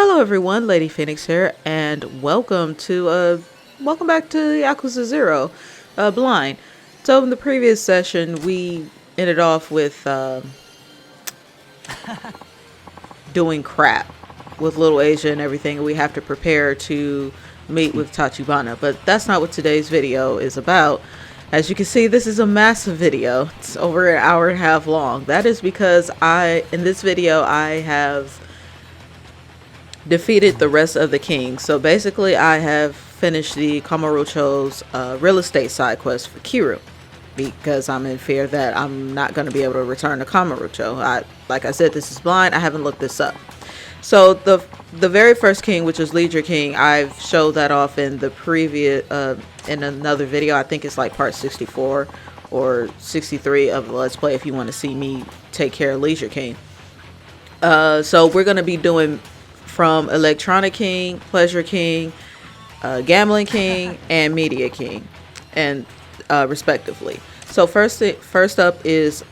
Hello everyone, LadyPhoenix here, and welcome back to Yakuza 0, Blind. So in the previous session, we ended off with doing crap with Little Asia and everything. We have to prepare to meet with Tachibana, but that's not what today's video is about. As you can see, this is a massive video. It's over an hour and a half long. That is because in this video, I have defeated the rest of the kings. So basically I have finished the Kamurocho's real estate side quest for Kiru, because I'm in fear that I'm not going to be able to return to Kamurocho. Like I said, this is blind. I haven't looked this up. So the very first king, which is Leisure King, I've showed that off in the previous in another video. I think it's like part 64 or 63 of the Let's Play if you want to see me take care of Leisure King. So we're going to be doing from Electronic King, Pleasure King, Gambling King, and Media King, and respectively. So first up is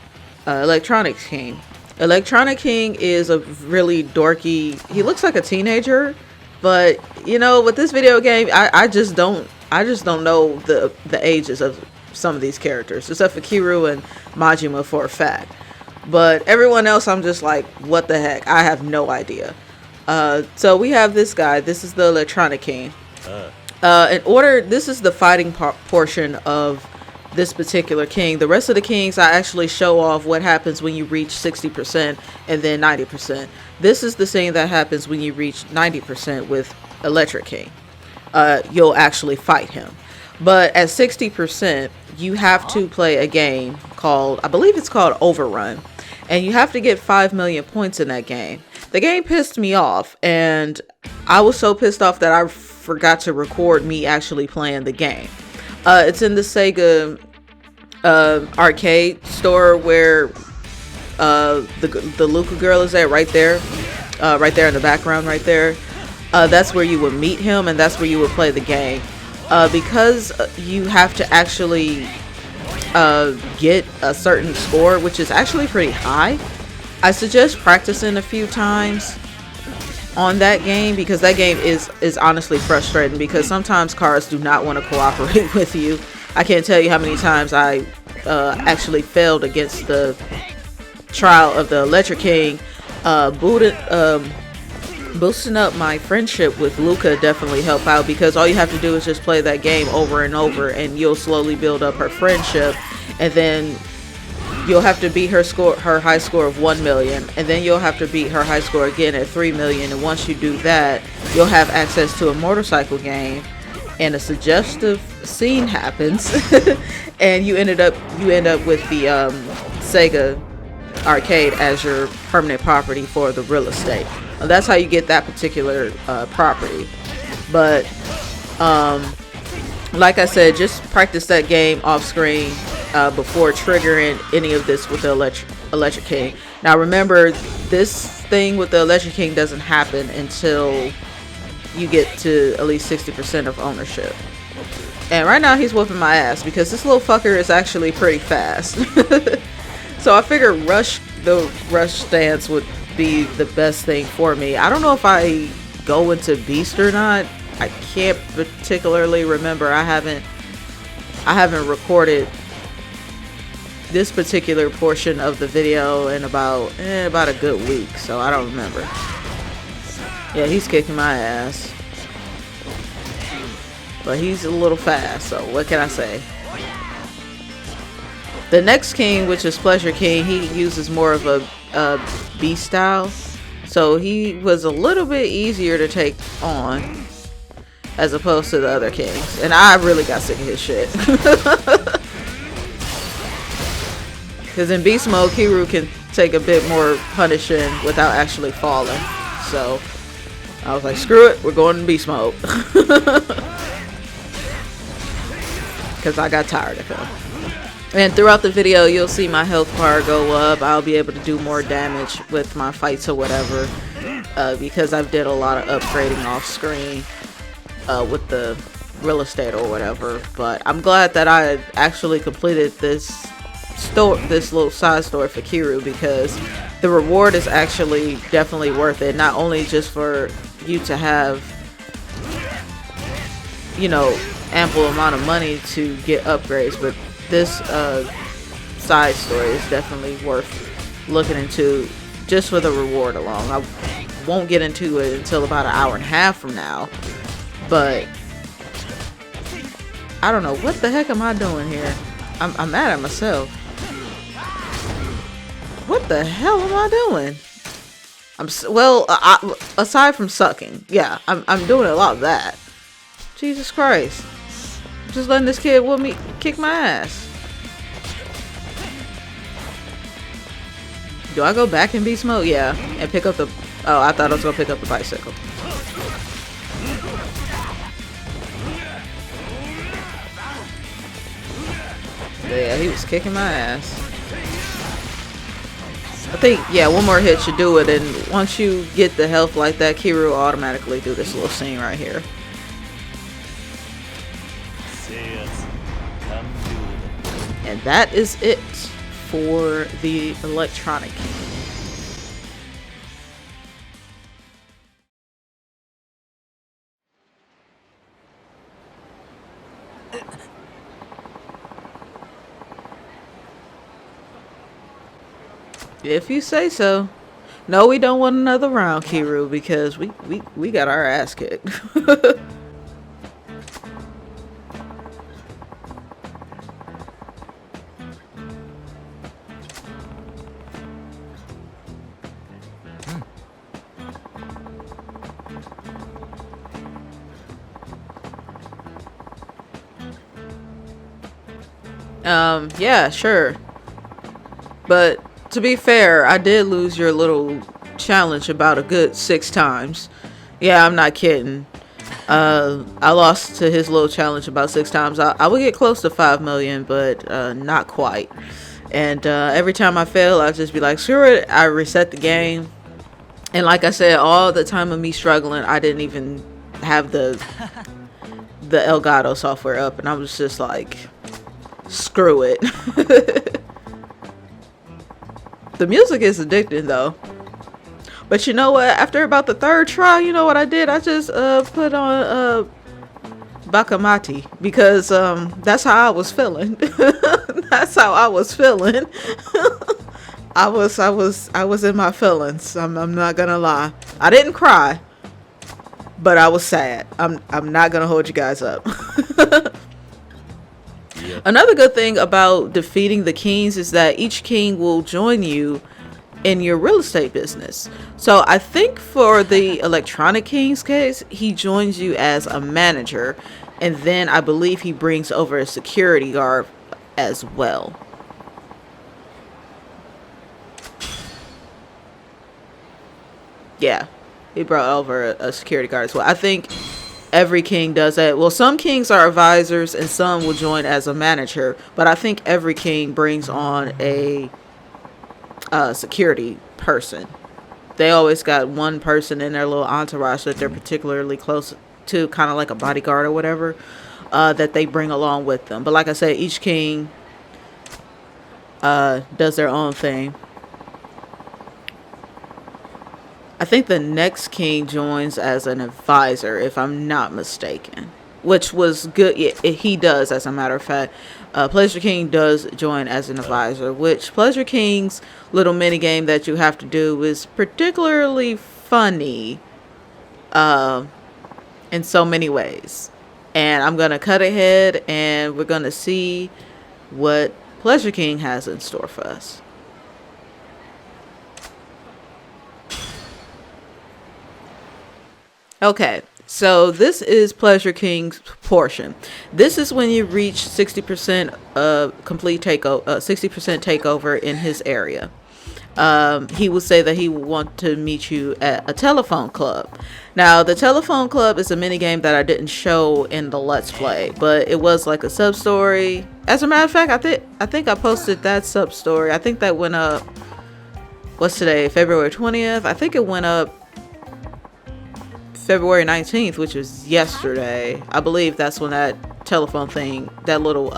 Electronic King. Electronic King is a really dorky. He looks like a teenager, but you know, with this video game, I just don't know the ages of some of these characters, except for Kiru and Majima for a fact. But everyone else, I'm just like, what the heck? I have no idea. So we have this guy. This is the Electronic King. This is the fighting portion of this particular king. The rest of the kings, I actually show off what happens when you reach 60% and then 90%. This is the scene that happens when you reach 90% with Electric King. You'll actually fight him. But at 60%, you have to play a game called, I believe it's called Overrun. And you have to get 5 million points in that game. The game pissed me off, and I was so pissed off that I forgot to record me actually playing the game. It's in the Sega arcade store where the Luca girl is at, right there in the background right there. That's where you would meet him, and that's where you would play the game. Because you have to actually get a certain score, which is actually pretty high. I suggest practicing a few times on that game, because that game is honestly frustrating, because sometimes cars do not want to cooperate with you. I can't tell you how many times I actually failed against the trial of the Electric King. Boosting up my friendship with Luca definitely helped out, because all you have to do is just play that game over and over, and you'll slowly build up her friendship, and then you'll have to beat her high score of 1 million, and then you'll have to beat her high score again at 3 million. And once you do that, you'll have access to a motorcycle game, and a suggestive scene happens, and you end up with the Sega arcade as your permanent property for the real estate. That's how you get that particular property. But like I said, just practice that game off screen before triggering any of this with the Electric King. Now remember, this thing with the Electric King doesn't happen until you get to at least 60% of ownership. And right now he's whooping my ass, because this little fucker is actually pretty fast. So I figured the rush stance would be the best thing for me. I don't know if I go into Beast or not. I can't particularly remember. I haven't recorded this particular portion of the video in about a good week, so I don't remember. Yeah, he's kicking my ass, but he's a little fast, so what can I say? The next king, which is Pleasure King, he uses more of a beast style, so he was a little bit easier to take on as opposed to the other kings, and I really got sick of his shit. Because in beast mode, Kiru can take a bit more punishing without actually falling. So I was like, screw it, we're going in beast mode. Because I got tired of him. And throughout the video, you'll see my health bar go up. I'll be able to do more damage with my fights or whatever. Because I've did a lot of upgrading off screen with the real estate or whatever. But I'm glad that I actually completed this little side story for Kiru, because the reward is actually definitely worth it. Not only just for you to have, you know, ample amount of money to get upgrades. But this side story is definitely worth looking into just for the reward alone. I won't get into it until about an hour and a half from now, but I don't know what the heck am I doing here. I'm mad at myself. What the hell am I doing? Aside from sucking, yeah, I'm doing a lot of that. Jesus Christ, I'm just letting this kid with me kick my ass. Do I go back in beast mode? Yeah, and pick up the. Oh, I thought I was gonna pick up the bicycle. Yeah, he was kicking my ass. I think, yeah, one more hit should do it, and once you get the health like that, Kiryu will automatically do this little scene right here. And that is it for the electronic key. If you say so. No, we don't want another round, Kiryu, because we got our ass kicked. Yeah, sure. But to be fair, I did lose your little challenge about a good 6 times. Yeah, I'm not kidding. I lost to his little challenge about 6 times. I would get close to 5 million, but not quite. And every time I fail, I'd just be like, screw it. I reset the game. And like I said, all the time of me struggling, I didn't even have the Elgato software up. And I was just like, screw it. The music is addicting though. But you know what? After about the 3rd try, you know what I did? I just put on Bakamati because that's how I was feeling. That's how I was feeling. I was in my feelings. I'm not gonna lie. I didn't cry, but I was sad. I'm not gonna hold you guys up. Yeah. Another good thing about defeating the kings is that each king will join you in your real estate business. So I think for the electronic king's case, he joins you as a manager, and then I believe he brings over a security guard as well. Yeah, he brought over a security guard as well. I think every king does that. Well, some kings are advisors and some will join as a manager, but I think every king brings on a security person. They always got one person in their little entourage that they're particularly close to, kind of like a bodyguard or whatever, that they bring along with them. But like I said, each king does their own thing. I think the next king joins as an advisor, if I'm not mistaken, which was good. Yeah, he does, as a matter of fact. Pleasure King does join as an advisor, which Pleasure King's little mini game that you have to do is particularly funny in so many ways. And I'm going to cut ahead and we're going to see what Pleasure King has in store for us. Okay, so this is Pleasure King's portion. This is when you reach 60% complete takeover, 60% takeover in his area. He will say that he will want to meet you at a telephone club. Now, the telephone club is a mini game that I didn't show in the Let's Play, but it was like a sub story. As a matter of fact, I think I posted that sub story. I think that went up. What's today? February 20th. I think it went up February 19th, which was yesterday. I believe that's when that telephone thing, that little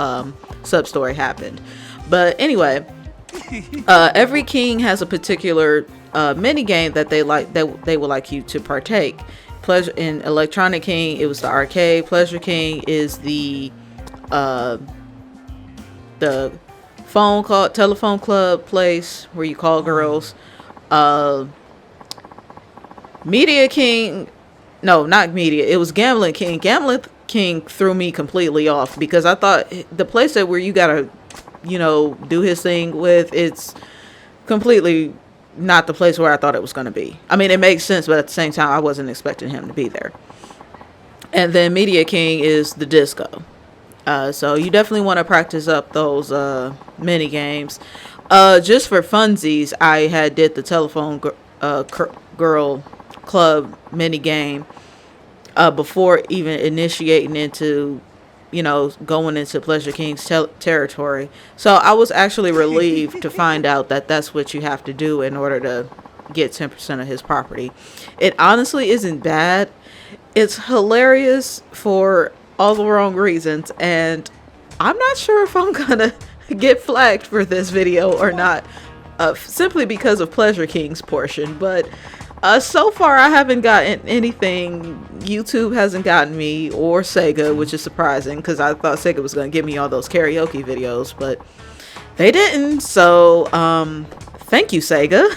sub story happened. But anyway, every king has a particular mini game that they would like you to partake. Pleasure in Electronic King, it was the arcade. Pleasure King is the telephone club place where you call girls. Media King, no, not Media. It was Gambling King. Gambling King threw me completely off because I thought the place that where you gotta, do his thing with, it's completely not the place where I thought it was going to be. I mean, it makes sense, but at the same time, I wasn't expecting him to be there. And then Media King is the disco. So you definitely want to practice up those mini games. Just for funsies, I did the telephone girl club mini game before even initiating into going into Pleasure King's territory. So I was actually relieved to find out that that's what you have to do in order to get 10% of his property. It honestly isn't bad. It's hilarious for all the wrong reasons, and I'm not sure if I'm gonna get flagged for this video or not, simply because of Pleasure King's portion. But so far I haven't gotten anything. YouTube hasn't gotten me, or Sega, which is surprising because I thought Sega was going to give me all those karaoke videos, but they didn't. So thank you, Sega,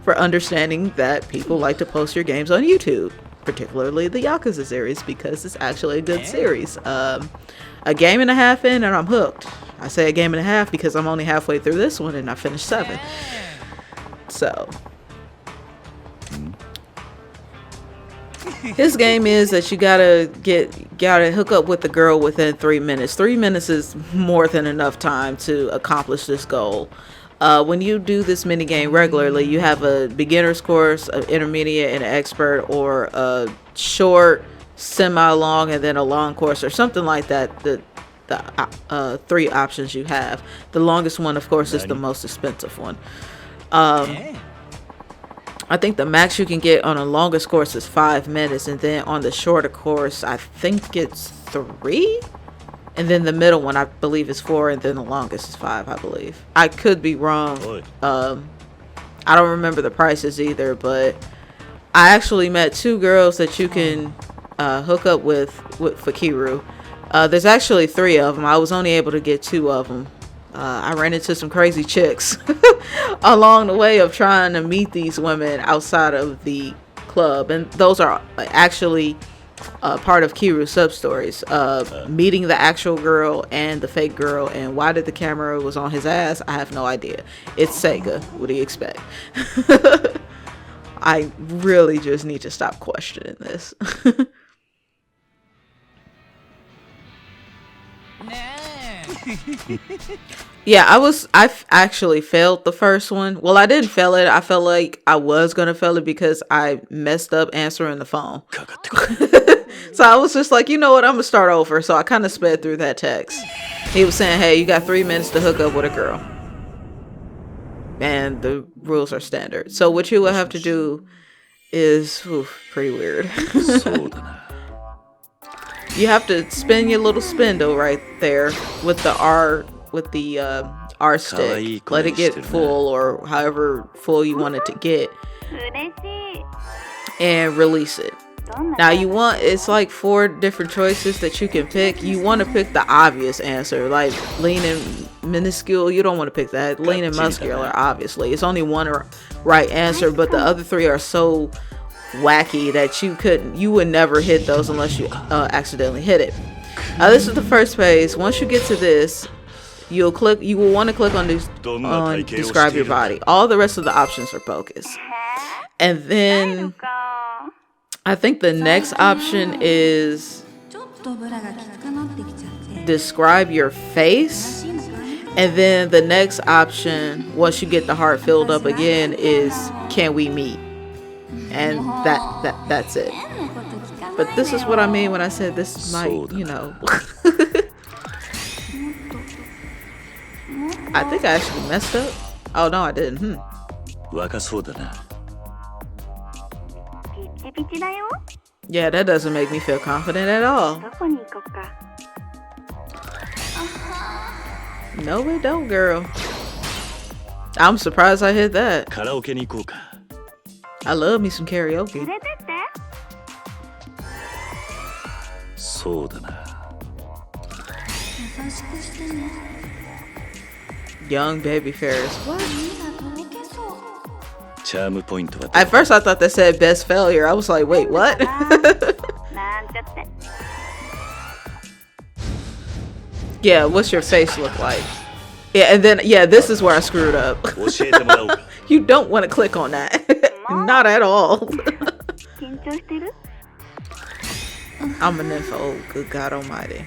for understanding that people like to post your games on YouTube, particularly the Yakuza series, because it's actually a good series. A game and a half in and I'm hooked. I say a game and a half because I'm only halfway through this one and I finished 7. So his game is that you gotta hook up with the girl within 3 minutes. 3 minutes is more than enough time to accomplish this goal. When you do this mini game regularly, you have a beginner's course, an intermediate, and an expert, or a short, semi-long, and then a long course, or something like that. The 3 options you have. The longest one, of course, is the most expensive one. I think the max you can get on a longest course is 5 minutes, and then on the shorter course, I think it's 3, and then the middle one, I believe, is 4, and then the longest is 5, I believe. I could be wrong. I don't remember the prices either, but I actually met 2 girls that you can hook up with Fakiru. There's actually 3 of them. I was only able to get 2 of them. I ran into some crazy chicks along the way of trying to meet these women outside of the club. And those are actually part of Kiru's sub-stories. Meeting the actual girl and the fake girl. And why did the camera was on his ass? I have no idea. It's Sega. What do you expect? I really just need to stop questioning this. Yeah, I actually failed the first one. Well, I didn't fail it. I felt like I was gonna fail it because I messed up answering the phone. So I was just like, you know what, I'm gonna start over. So I kind of sped through that text. He was saying, hey, you got 3 minutes to hook up with a girl, and the rules are standard. So what you will have to do is pretty weird. You have to spin your little spindle right there with the R stick. Let it get full, or however full you want it to get, and release it. Now it's like 4 different choices that you can pick. You want to pick the obvious answer, like lean and minuscule. You don't want to pick that. Lean and muscular, obviously. It's only one right answer, but the other 3 are so wacky that you would never hit those unless you accidentally hit it. Now this is the first page. Once you get to this, you will want to click on describe your body. All the rest of the options are focus. And then I think the next option is describe your face. And then the next option, once you get the heart filled up again, is can we meet? And that's it. But this is what I mean when I said this might, I think I actually messed up. Oh no, I didn't. Yeah, that doesn't make me feel confident at all. No, it don't, girl. I'm surprised I hit that. I love me some karaoke. 連れてって。そうだな。優しくしてね。 Young baby Ferris. What? 耳がとろけそう。チャームポイントは At first I thought that said best failure. I was like, wait, what? なんちゃって。 Yeah, what's your face look like? Yeah, and then, yeah, this is where I screwed up. 教えてもらおうか。 You don't want to click on that. Not at all. 緊張してる？ I'm a nympho. Oh, good God almighty.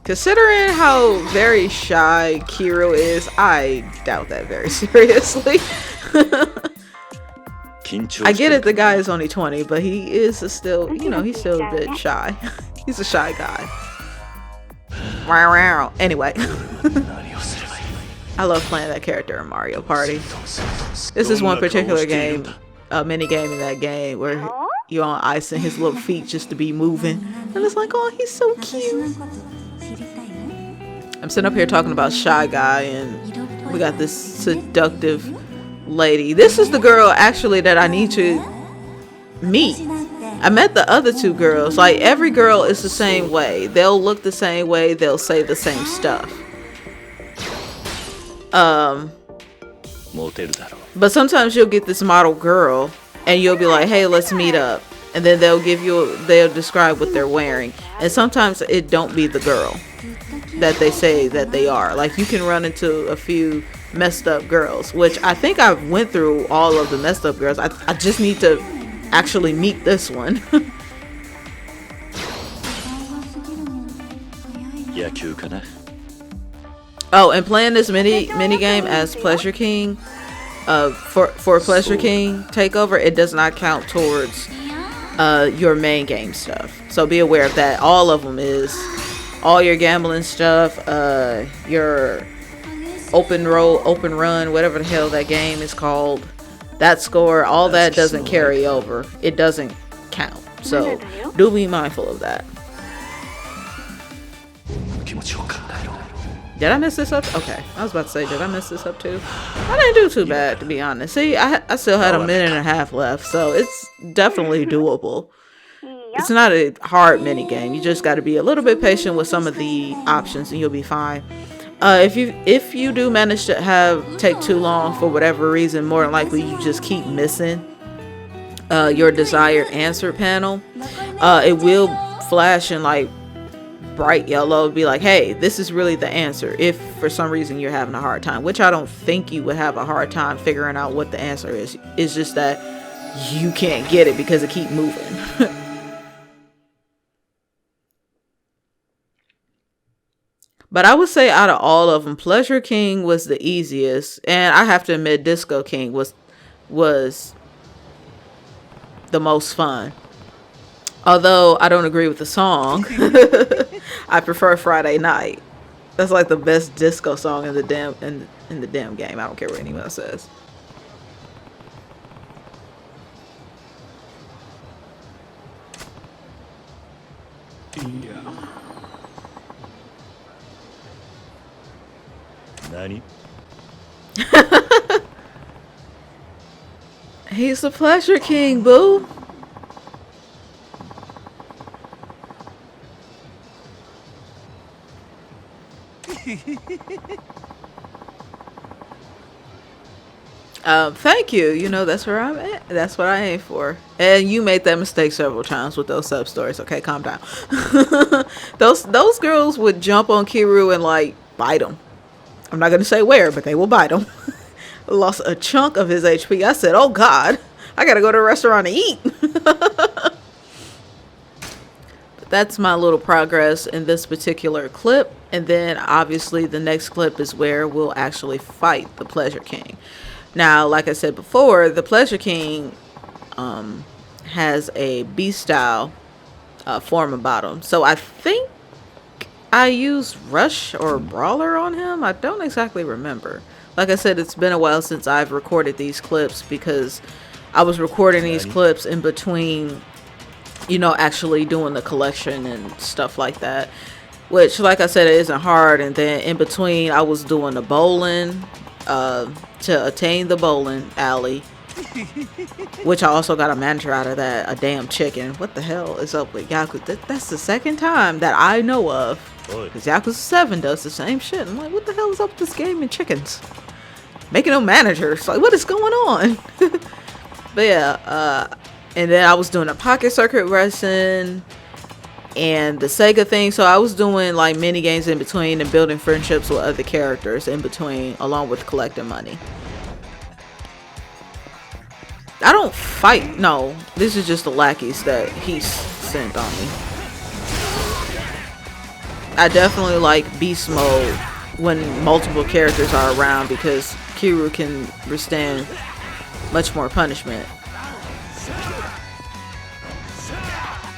Considering how very shy Kiro is, I doubt that very seriously. 緊張 I して get る it, the guy is only 20, but he is still, you know, he's still a bit shy. He's a shy guy. Anyway. 何をすればいい。 I love playing that character in Mario Party. This is one particular game, mini game in that game where you're on ice and his little feet just to be moving. And it's like, oh, he's so cute. I'm sitting up here talking about Shy Guy and we got this seductive lady. This is the girl actually that I need to meet. I met the other two girls. Like every girl is the same way. They'll look the same way. They'll say the same stuff. モテるだろう。 But sometimes you'll get this model girl and you'll be like, hey, let's meet up. And then they'll describe what they're wearing. And sometimes it don't be the girl that they say that they are. Like you can run into a few messed up girls, which I think I went through all of the messed up girls. I just need to actually meet this one. 野球かな。 Oh, and playing this mini game as Pleasure King, for Pleasure King Takeover, it does not count towards your main game stuff. So be aware of that. All of them is all your gambling stuff, your open run, whatever the hell that game is called. That score, all that doesn't carry over. It doesn't count. So do be mindful of that. 気持ちを考えろ。 Did I mess this up? Okay, I was about to say, did I mess this up too? I didn't do too bad, to be honest. See, I still had a minute and a half left, so it's definitely doable. It's not a hard mini game. You just got to be a little bit patient with some of the options, and you'll be fine. If you do manage to take too long for whatever reason, more than likely you just keep missing your desired answer panel. It will flash in like bright yellow, be like, hey, this is really the answer, if for some reason you're having a hard time, which I don't think you would have a hard time figuring out what the answer is. It's just that you can't get it because it keep moving. But I would say out of all of them, Pleasure King was the easiest, and I have to admit Disco King was the most fun. Although I don't agree with the song. I prefer Friday Night. That's like the best disco song in the damn game. I don't care what anyone else says. Yeah. 何？ He's the Pleasure King, boo. Thank you. You know, that's where I'm at. That's what I aim for. And you made that mistake several times with those sub stories. Okay, calm down. Those girls would jump on Kiru and like bite him. I'm not gonna say where, but they will bite him. Lost a chunk of his HP. I said, "Oh God, I gotta go to a restaurant to eat." But that's my little progress in this particular clip. And then obviously the next clip is where we'll actually fight the Pleasure King. Now, like I said before, the Pleasure King has a B-style form about him. So I think I used Rush or Brawler on him. I don't exactly remember. Like I said, it's been a while since I've recorded these clips because I was recording these clips in between, you know, actually doing the collection and stuff like that. Which, like I said, it isn't hard. And then in between, I was doing the bowling to attain the bowling alley. Which I also got a manager out of that, a damn chicken. What the hell is up with Yakuza? That's the second time that I know of. Because Yakuza 7 does the same shit. I'm like, what the hell is up with this game and chickens? Making them managers. Like, what is going on? But yeah, and then I was doing a pocket circuit racing and the Sega thing. So I was doing like mini games in between and building friendships with other characters in between, along with collecting money. I don't fight. No, this is just the lackeys that he sent on me. I definitely like beast mode when multiple characters are around because Kiryu can withstand much more punishment.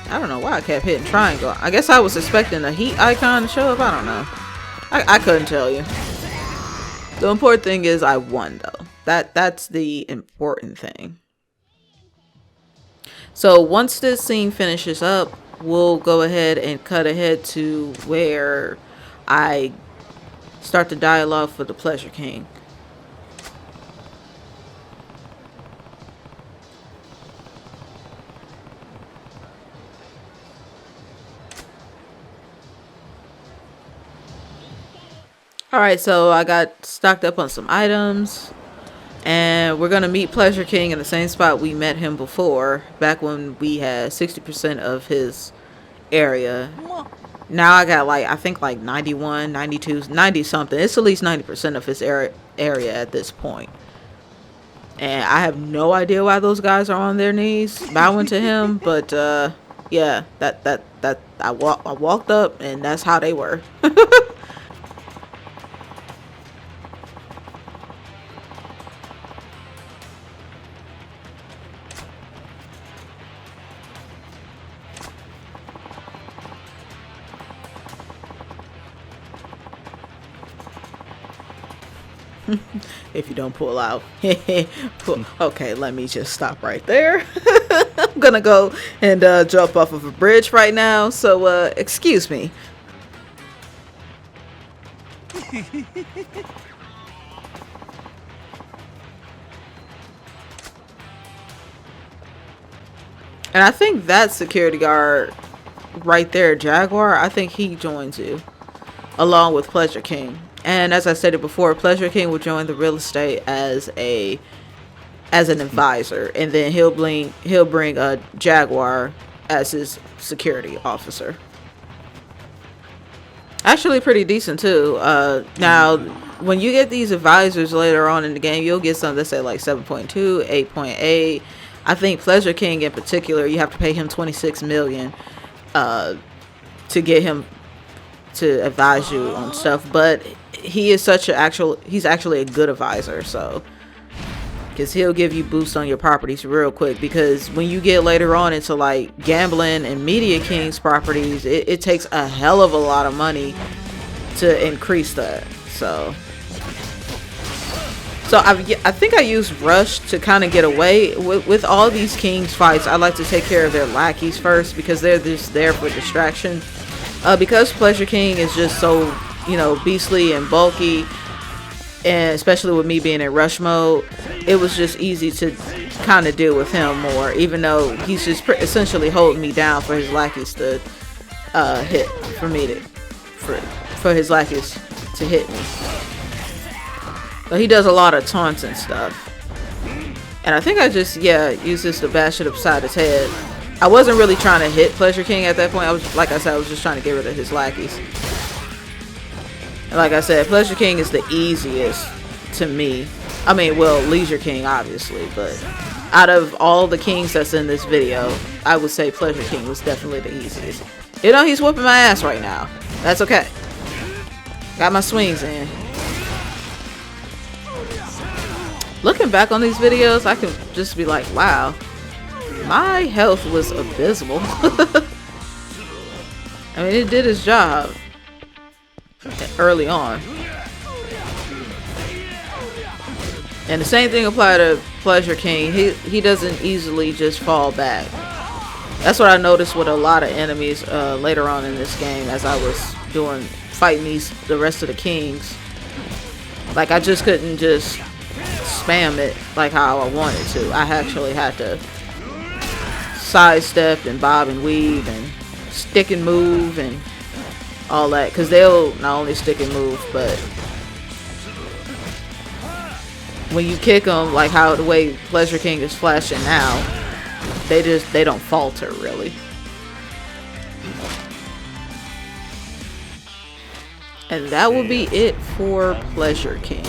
I don't know why I kept hitting triangle. I guess I was expecting a heat icon to show up. I don't know. I couldn't tell you. The important thing is I won though. That's the important thing. So once this scene finishes up, we'll go ahead and cut ahead to where I start the dialogue for the Pleasure King. Alright, so I got stocked up on some items. And we're going to meet Pleasure King in the same spot we met him before. Back when we had 60% of his area. Now I got like, I think like 91, 92, 90 something. It's at least 90% of his area at this point. And I have no idea why those guys are on their knees bowing to him. But yeah, I walked up and that's how they were. If you don't pull out. Okay, let me just stop right there. I'm gonna go and jump off of a bridge right now, so excuse me. And I think that security guard right there, Jaguar, I think he joins you along with Pleasure King. And as I stated before, Pleasure King will join the real estate as an advisor, and then he'll bring a Jaguar as his security officer. Actually, pretty decent too. Now, when you get these advisors later on in the game, you'll get some that say like 7.2, 8.8. I think Pleasure King in particular, you have to pay him 26 million to get him to advise you on stuff, but he is he's actually a good advisor, so because he'll give you boosts on your properties real quick, because when you get later on into like gambling and Media King's properties, it takes a hell of a lot of money to increase that. So I think I used Rush to kind of get away with all these King's fights. I like to take care of their lackeys first because they're just there for distraction. Because Pleasure King is just so, you know, beastly and bulky, and especially with me being in rush mode, it was just easy to kind of deal with him more, even though he's just essentially holding me down for his lackeys to hit, for his lackeys to hit me. But he does a lot of taunts and stuff. And I think I just, use this to bash it upside his head. I wasn't really trying to hit Pleasure King at that point. I was, like I said, I was just trying to get rid of his lackeys. And like I said, Pleasure King is the easiest to me. I mean, well, Leisure King, obviously. But out of all the kings that's in this video, I would say Pleasure King was definitely the easiest. You know, he's whooping my ass right now. That's okay. Got my swings in. Looking back on these videos, I can just be like, wow. My health was abysmal. I mean, it did its job early on. And the same thing applied to Pleasure King. He doesn't easily just fall back. That's what I noticed with a lot of enemies later on in this game as I was fighting the rest of the kings. Like, I just couldn't just spam it like how I wanted to. I actually had to sidestep and bob and weave and stick and move and all that, because they'll not only stick and move, but when you kick them, like how the way Pleasure King is flashing now, they don't falter really. And that will be it for Pleasure King.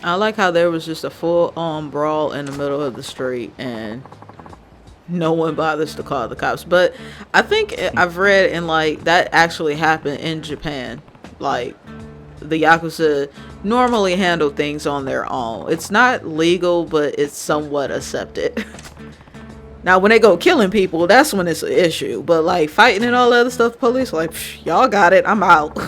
I like how there was just a full-on brawl in the middle of the street and no one bothers to call the cops. But I think I've read in like that actually happened in Japan. Like the Yakuza normally handle things on their own. It's not legal, but it's somewhat accepted. Now when they go killing people, that's when it's an issue. But like fighting and all that other stuff, the police like, y'all got it, I'm out.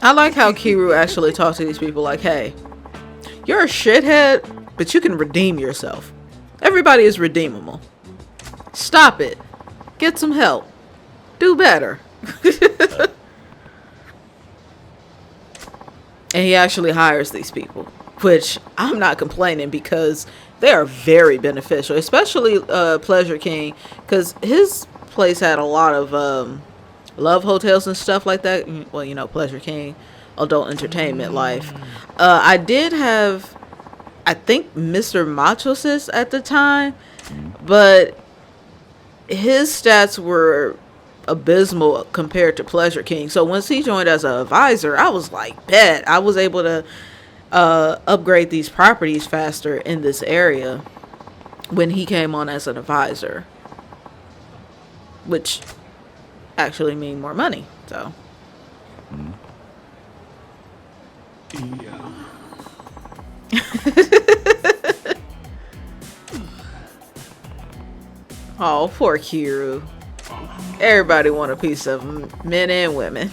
I like how Kiru actually talks to these people like, hey, you're a shithead, but you can redeem yourself. Everybody is redeemable. Stop it. Get some help. Do better. And he actually hires these people, which I'm not complaining because they are very beneficial, especially Pleasure King, because his place had a lot of love hotels and stuff like that. Well, you know, Pleasure King, adult entertainment life. I did have, I think, Mr. Macho Sis at the time, but his stats were abysmal compared to Pleasure King. So once he joined as an advisor, I was like, bet I was able to upgrade these properties faster in this area when he came on as an advisor, which actually mean more money. So Yeah. oh, poor Kiru. Everybody want a piece of him, men and women.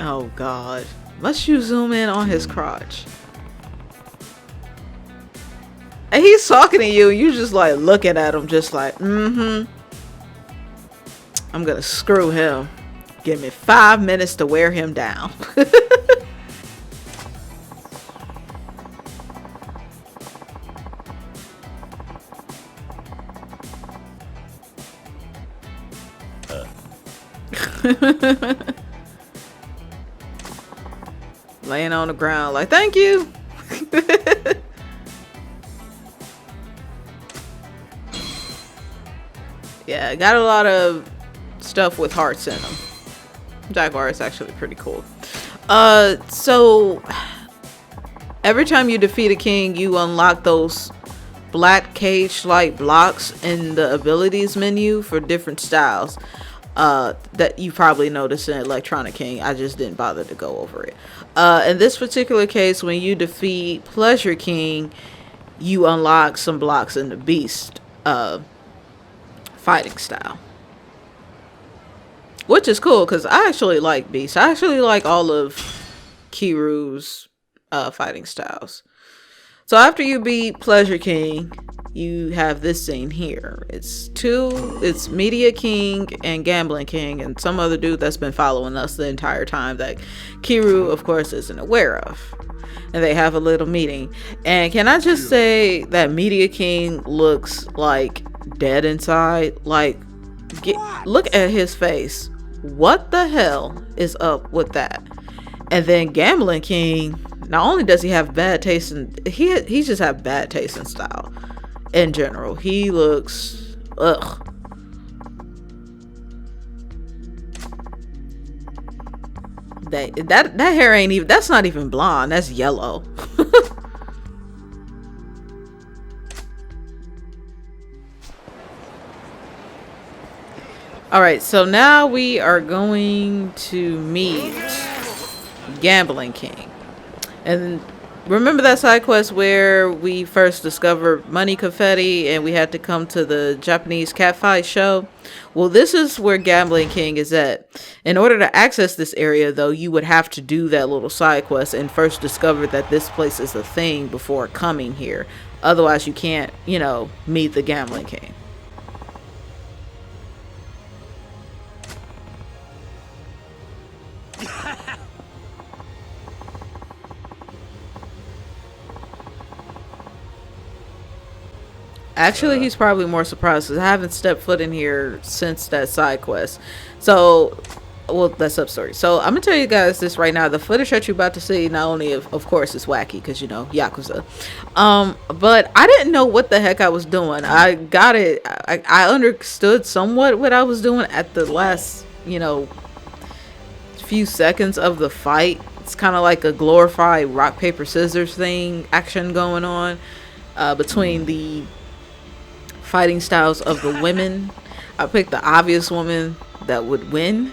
Oh god, must you zoom in on his crotch? And he's talking to you, and you just like looking at him, just like, I'm gonna screw him. Give me 5 minutes to wear him down. Laying on the ground like, thank you. Yeah, got a lot of stuff with hearts in them. Jaguar is actually pretty cool. So every time you defeat a king, you unlock those black cage-like blocks in the abilities menu for different styles. That you probably noticed in Electronic King. I just didn't bother to go over it. In this particular case, when you defeat Pleasure King, you unlock some blocks in the Beast fighting style, which is cool because I actually like Beast. I actually like all of Kiru's fighting styles. So after you beat Pleasure King, you have this scene here. It's Media King and Gambling King and some other dude that's been following us the entire time that Kiru, of course, isn't aware of. And they have a little meeting. And can I just say that Media King looks like dead inside? Like, look at his face. What the hell is up with that? And then Gambling King, not only does he have bad taste in, he just have bad taste in style in general. He looks ugh. That hair ain't even, that's not even blonde, that's yellow. All right, so now we are going to meet Gambling King. And remember that side quest where we first discovered money confetti and we had to come to the Japanese catfight show? Well, this is where Gambling King is at. In order to access this area, though, you would have to do that little side quest and first discover that this place is a thing before coming here. Otherwise, you can't, meet the Gambling King. Actually, he's probably more surprised because I haven't stepped foot in here since that side quest. So, well, that's sub story. So, I'm going to tell you guys this right now. The footage that you're about to see, not only, of course, is wacky because, Yakuza. But I didn't know what the heck I was doing. I got it. I understood somewhat what I was doing at the last, few seconds of the fight. It's kind of like a glorified rock, paper, scissors thing action going on between the fighting styles of the women. I picked the obvious woman that would win,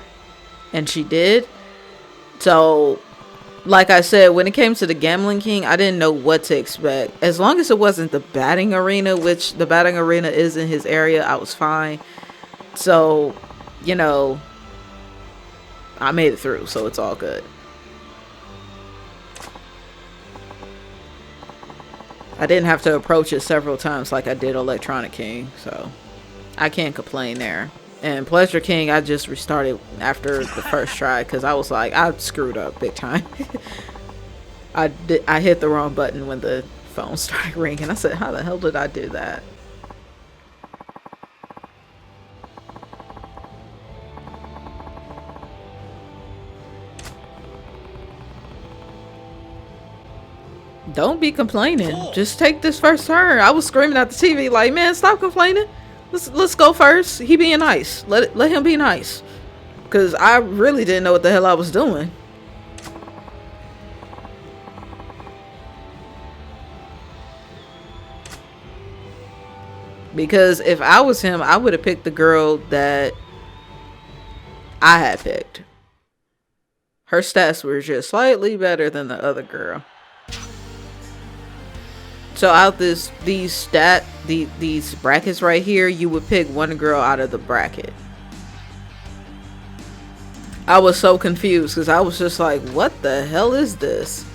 and she did. So, like I said, when it came to the Gambling King, I didn't know what to expect. As long as it wasn't the batting arena, which the batting arena is in his area, I was fine. So, I made it through, so it's all good. I didn't have to approach it several times like I did Electronic King, so I can't complain there. And Pleasure King, I just restarted after the first try because I was like, I screwed up big time. I hit the wrong button when the phone started ringing. I said, how the hell did I do that? Don't be complaining. Just take this first turn. I was screaming at the TV like, man, stop complaining. Let's go first. He being nice. Let him be nice. Because I really didn't know what the hell I was doing. Because if I was him, I would have picked the girl that I had picked. Her stats were just slightly better than the other girl. So out these brackets right here, you would pick one girl out of the bracket. I was so confused because I was just like, what the hell is this?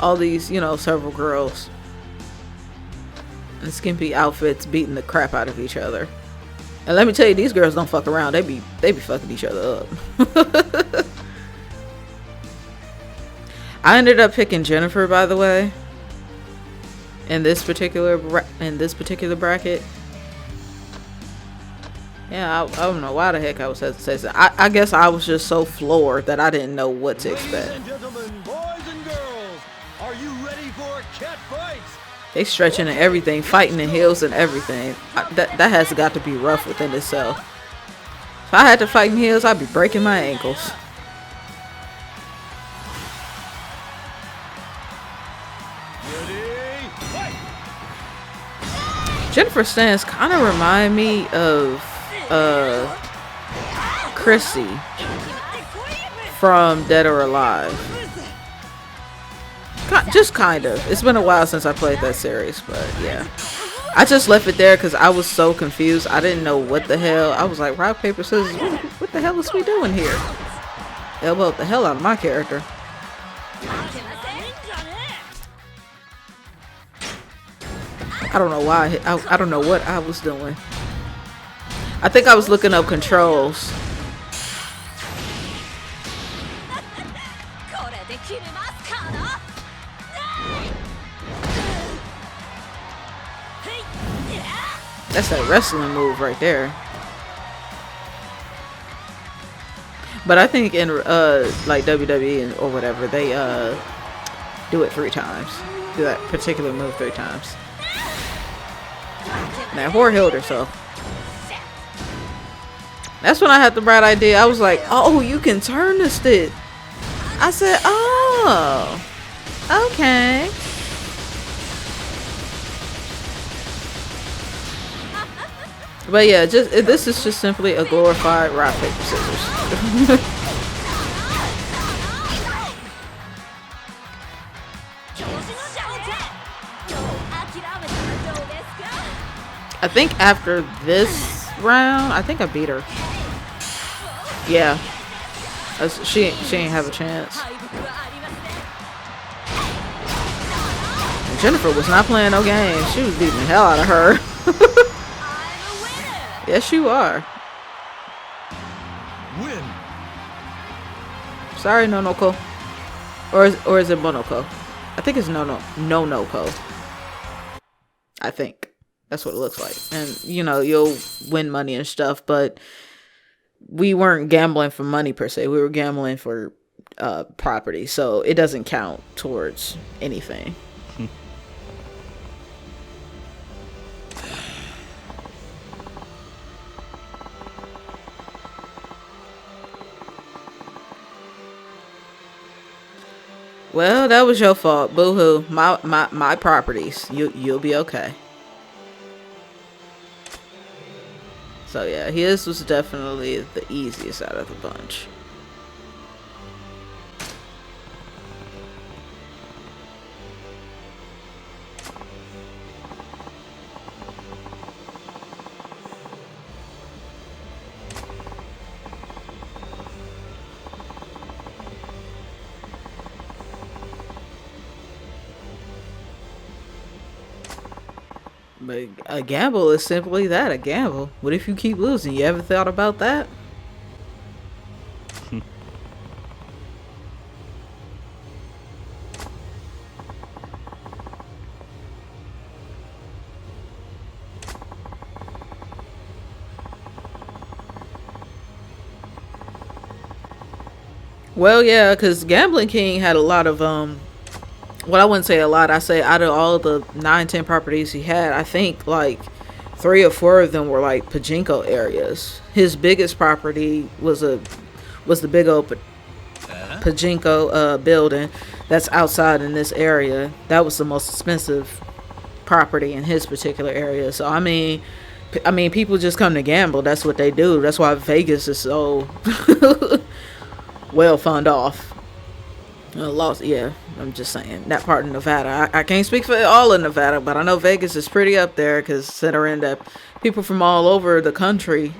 All these, several girls in skimpy outfits beating the crap out of each other. And let me tell you, these girls don't fuck around. They be fucking each other up. I ended up picking Jennifer, by the way. In this particular bracket. Yeah, I don't know why the heck I was hesitating. I guess I was just so floored that I didn't know what to expect. Ladies and gentlemen, boys and girls, are you ready for cat fights? They stretching and everything, fighting in heels and everything. That has got to be rough within itself. If I had to fight in heels, I'd be breaking my ankles. Jennifer Stans kind of remind me of Chrissy from Dead or Alive. Just kind of. It's been a while since I played that series, but yeah. I just left it there because I was so confused. I didn't know what the hell. I was like, rock, paper, scissors. What the hell is we doing here? Elbowed the hell out of my character. I don't know why. I don't know what I was doing. I think I was looking up controls. That's that wrestling move right there. But I think in like WWE or whatever, they do it 3 times. Do that particular move 3 times. Now, whore healed herself. That's when I had the bright idea. I was like, oh, you can turn the stick. I said, oh, okay. But yeah, this is just simply a glorified rock paper scissors. I think after this round, I think I beat her. Yeah, she ain't have a chance. And Jennifer was not playing no games. She was beating the hell out of her. Yes, you are. Win. Sorry, Nonoko. Or is it Monoko? I think it's Nonoko. I think that's what it looks like. And you know, you'll win money and stuff, but we weren't gambling for money per se. We were gambling for property, so it doesn't count towards anything. Well, that was your fault. Boo-hoo. My properties. You'll be okay. So yeah, his was definitely the easiest out of the bunch. But a gamble is simply that, a gamble. What if you keep losing? You ever thought about that? Well, yeah, because Gambling King had a lot of well, I wouldn't say a lot. I say out of all the 9-10 properties he had, I think like 3 or 4 of them were like pachinko areas. His biggest property was the big old pachinko building that's outside in this area. That was the most expensive property in his particular area. So I mean, people just come to gamble. That's what they do. That's why Vegas is so well funded off. Yeah, I'm just saying that part of Nevada. I can't speak for all of Nevada, but I know Vegas is pretty up there because considering that people from all over the country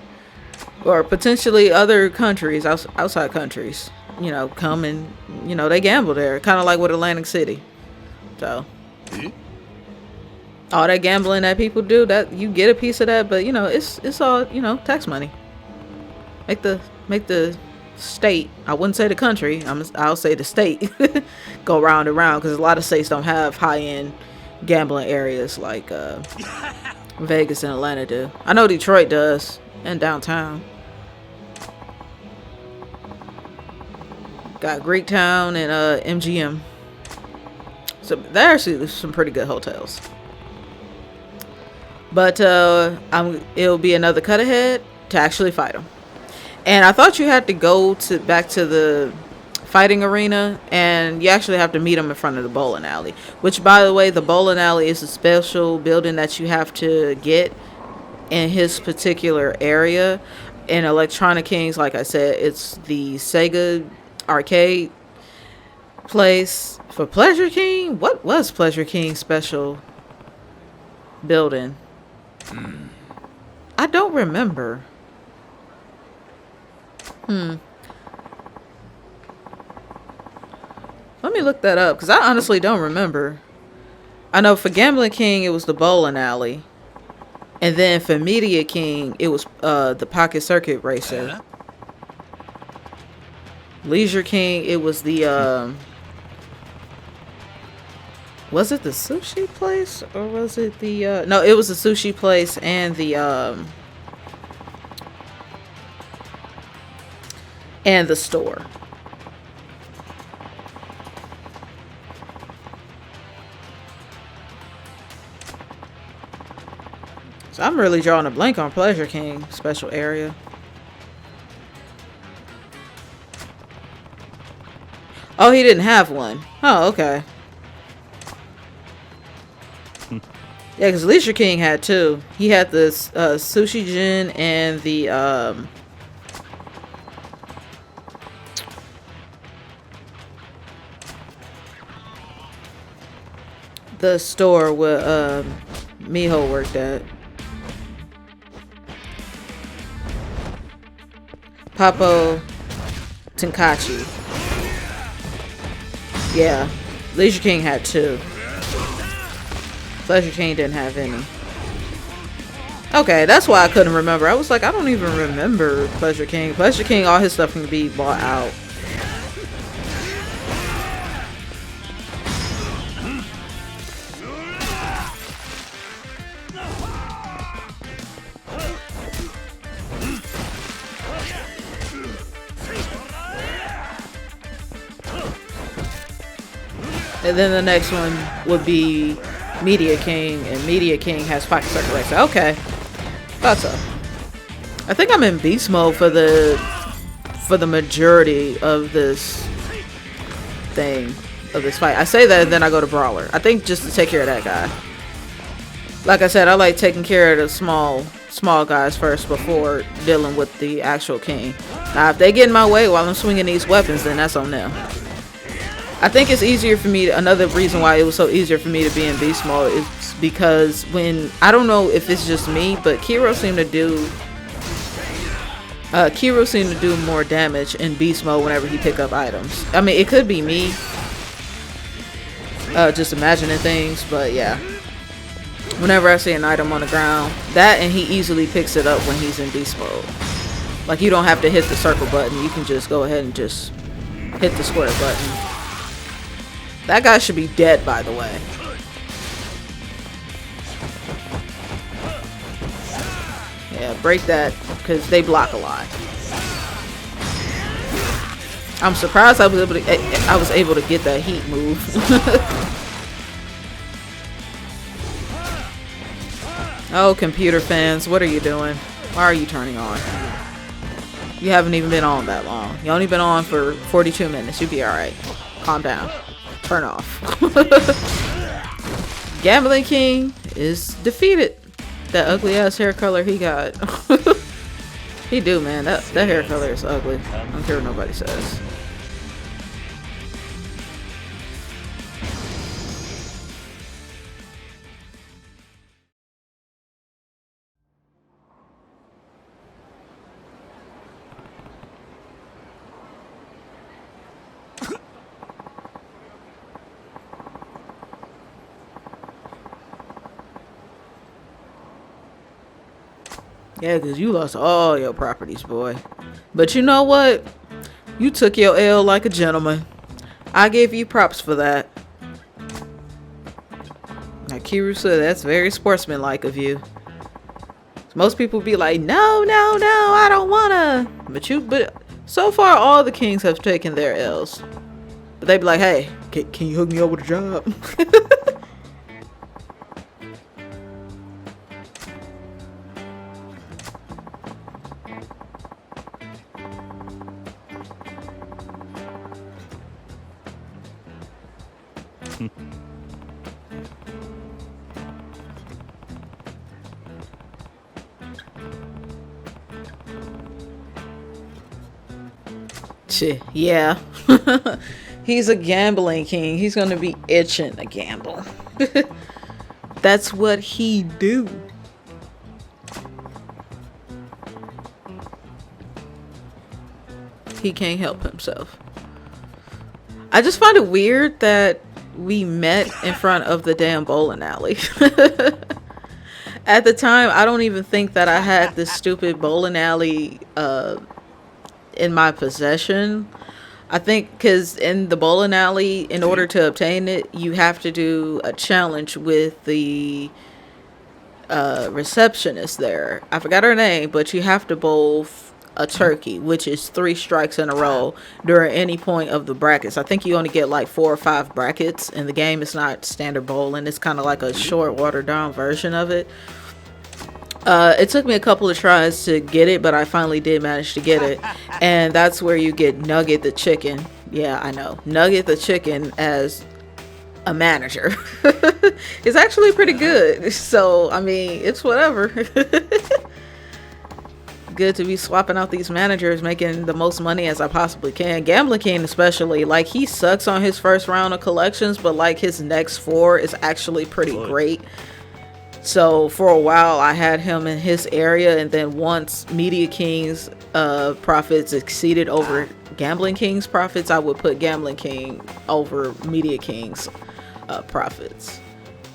or potentially other countries, outside countries, you know, come and, you know, they gamble there, kind of like with Atlantic City. So all that gambling that people do, that you get a piece of that, but you know, it's all, you know, tax money. Make the state, I wouldn't say the country, I'll say the state, go round and round, because a lot of states don't have high-end gambling areas like Vegas and Atlanta do. I know Detroit does, and downtown. Got Greektown and MGM. So there actually some pretty good hotels. But it'll be another cut ahead to actually fight them. And I thought you had to go back to the fighting arena, and you actually have to meet them in front of the bowling alley. Which, by the way, the bowling alley is a special building that you have to get in his particular area. In Electronic Kings, like I said, it's the Sega arcade place. For Pleasure King, what was Pleasure King's special building? I don't remember. Let me look that up, because I honestly don't remember. I know for Gambling King, it was the bowling alley. And then for Media King, it was the Pocket Circuit Racer. Leisure King, it was the... was it the sushi place? Or was it the... no, it was the sushi place and the store. So I'm really drawing a blank on Pleasure King special area. Oh, he didn't have one. Oh, okay. Yeah, because Leisure King had two. He had the Sushi Jin and the store where Miho worked at. Papo Tenkachi. Yeah, Leisure King had two. Pleasure King didn't have any. Okay, that's why I couldn't remember. I was like, I don't even remember Pleasure King. Pleasure King, all his stuff can be bought out. And then the next one would be Media King, and Media King has Pocket Circle Racer. Okay, thought so. I think I'm in beast mode for the majority of this thing, of this fight. I say that and then I go to Brawler. I think just to take care of that guy. Like I said, I like taking care of the small guys first before dealing with the actual king. Now, if they get in my way while I'm swinging these weapons, then that's on them. I think it's easier for me. Another reason why it was so easier for me to be in beast mode is because when, I don't know if it's just me, but Kiro seemed to do more damage in beast mode whenever he pick up items. I mean, it could be me just imagining things, but yeah. Whenever I see an item on the ground, that and he easily picks it up when he's in beast mode. Like, you don't have to hit the circle button. You can just go ahead and just hit the square button. That guy should be dead, by the way. Yeah, break that, because they block a lot. I'm surprised I was able to get that heat move. Oh, computer fans, what are you doing? Why are you turning on? You haven't even been on that long. You only been on for 42 minutes. You'll be alright. Calm down. Turn off. Gambling King is defeated. That ugly ass hair color he got. He do, man. That hair color is ugly. I don't care what nobody says. Yeah, because you lost all your properties, boy. But you know what? You took your L like a gentleman. I gave you props for that. Like Kiru said, that's very sportsmanlike of you. Most people be like, no, I don't wanna. But so far, all the kings have taken their L's. But they be like, hey, can you hook me up with a job? Yeah. He's a gambling king. He's gonna be itching to gamble. That's what he do. He can't help himself. I just find it weird that we met in front of the damn bowling alley. At the time, I don't even think that I had this stupid bowling alley in my possession. I think because in the bowling alley, in order to obtain it, you have to do a challenge with the receptionist there. I forgot her name, but you have to bowl a turkey, which is 3 strikes in a row during any point of the brackets. I think you only get like 4 or 5 brackets in the game. It's not standard bowling. It's kind of like a short, watered down version of it. It took me a couple of tries to get it, but I finally did manage to get it. And that's where you get Nugget the chicken. Yeah, I know. Nugget the chicken as a manager. It's actually pretty good. So, I mean, it's whatever. Good to be swapping out these managers, making the most money as I possibly can. Gambling King especially, like, he sucks on his first round of collections, but like his next 4 is actually pretty great. So for a while I had him in his area, and then once Media King's profits exceeded over Gambling King's profits, I would put Gambling King over Media King's profits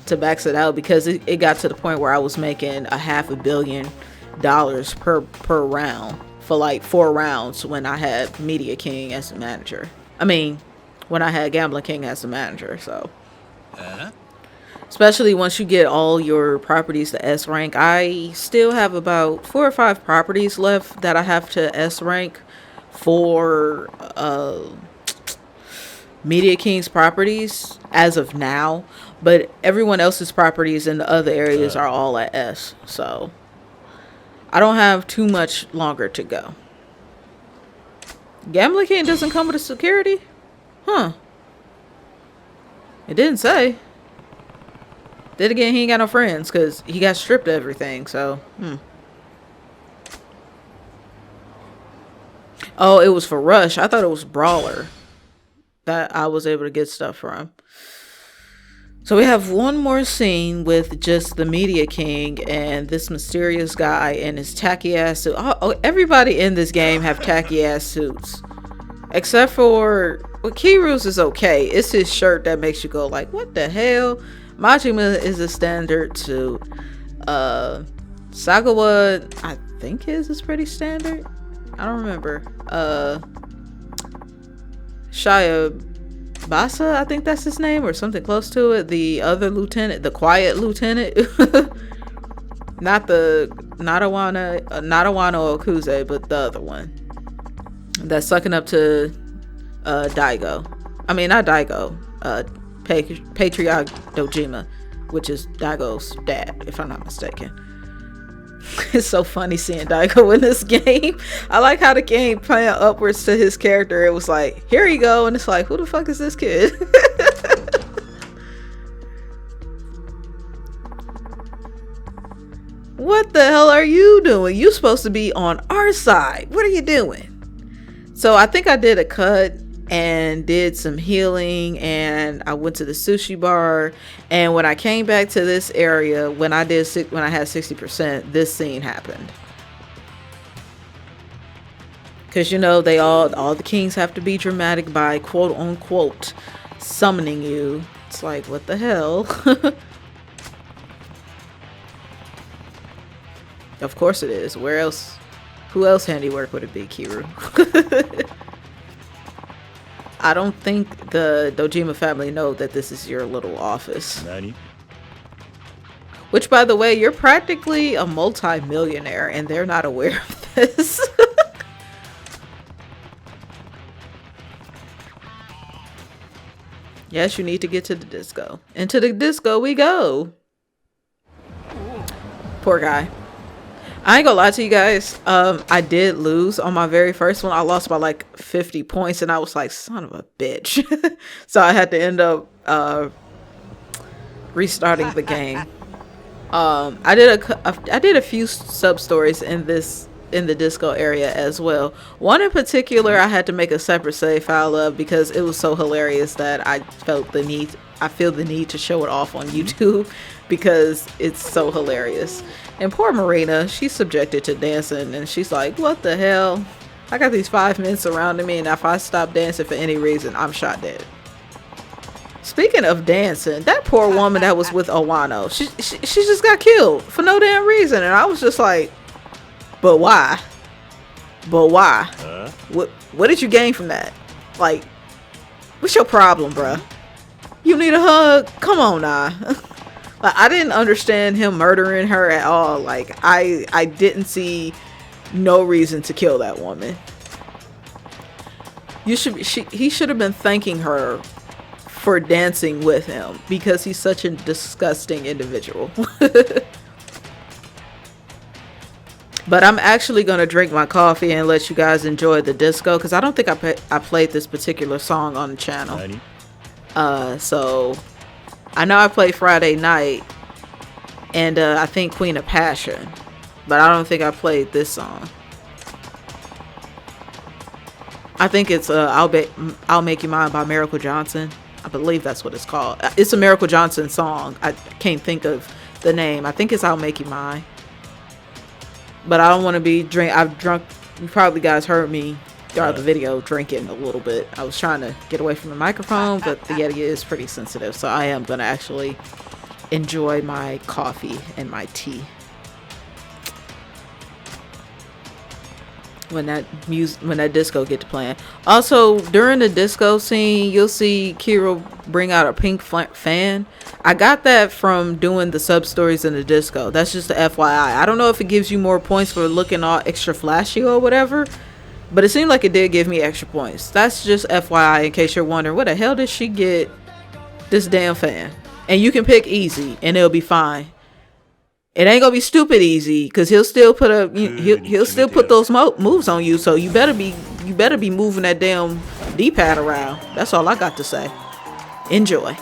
to max it out, because it got to the point where I was making $500 million per round for like 4 rounds when I had Media King as the manager. I mean, when I had Gambling King as the manager. So especially once you get all your properties to S rank. I still have about 4 or 5 properties left that I have to S rank for Media King's properties as of now, but everyone else's properties in the other areas are all at S. So I don't have too much longer to go. Gambling King doesn't come with a security? Huh. It didn't say. Then again, he ain't got no friends because he got stripped of everything, so, Oh, it was for Rush. I thought it was Brawler that I was able to get stuff from. So we have one more scene with just the Media King and this mysterious guy in his tacky ass suit. Oh, everybody in this game have tacky ass suits. Except for, well, Kiru's is okay. It's his shirt that makes you go like, what the hell? Majima is a standard suit. Sagawa, I think his is pretty standard. I don't remember. Basa, I think that's his name, or something close to it. The other lieutenant, the quiet lieutenant. Not Awano Okuze, but the other one. That's sucking up to Daigo. I mean, not Daigo. Patriarch Dojima, which is Daigo's dad, if I'm not mistaken. It's so funny seeing Daigo in this game. I like how the game playing upwards to his character. It was like, here you go, and it's like, who the fuck is this kid? What the hell are you doing? You supposed to be on our side. What are you doing? So I think I did a cut and did some healing, and I went to the sushi bar, and when I came back to this area, when I had 60%, this scene happened. Because, you know, all the kings have to be dramatic by quote unquote summoning you. It's like, what the hell? Of course it is. Where else? Who else handiwork would it be, Kiru? I don't think the Dojima family know that this is your little office. Nani? Which, by the way, you're practically a multi-millionaire and they're not aware of this. Yes, you need to get to the disco. And to the disco we go. Poor guy. I ain't gonna lie to you guys. I did lose on my very first one. I lost by like 50 points, and I was like, son of a bitch. So I had to end up restarting the game. I did a few sub stories in the disco area as well. One in particular I had to make a separate save file of because it was so hilarious that I feel the need to show it off on YouTube because it's so hilarious. And poor Marina, she's subjected to dancing, and she's like, what the hell? I got these 5 men surrounding me, and if I stop dancing for any reason, I'm shot dead. Speaking of dancing, that poor woman that was with Owano, she just got killed for no damn reason, and I was just like, but why? But why? What did you gain from that? Like, what's your problem, bruh? You need a hug? Come on now. Like, I didn't understand him murdering her at all. Like, I didn't see no reason to kill that woman. He should have been thanking her for dancing with him because he's such a disgusting individual. But I'm actually going to drink my coffee and let you guys enjoy the disco because I don't think I played this particular song on the channel. So I know I played Friday Night and I think Queen of Passion, but I don't think I played this song. I think it's I'll Make You Mine by Miracle Johnson. I believe that's what it's called. It's a Miracle Johnson song. I can't think of the name. I think it's I'll Make You Mine. But I don't want to be I've drunk. You probably guys heard me throughout the video drinking a little bit. I was trying to get away from the microphone, but the Yeti is pretty sensitive, so I am gonna actually enjoy my coffee and my tea when that disco get to playing. Also, during the disco scene, you'll see Kira bring out a pink fan. I got that from doing the sub stories in the disco. That's just the FYI. I don't know if it gives you more points for looking all extra flashy or whatever, but it seemed like it did give me extra points. That's just FYI in case you're wondering, where the hell did she get this damn fan? And you can pick easy and it'll be fine. It ain't gonna be stupid easy, because he'll still put he'll still put those moves on you. So you better be moving that damn D-pad around. That's all I got to say. Enjoy.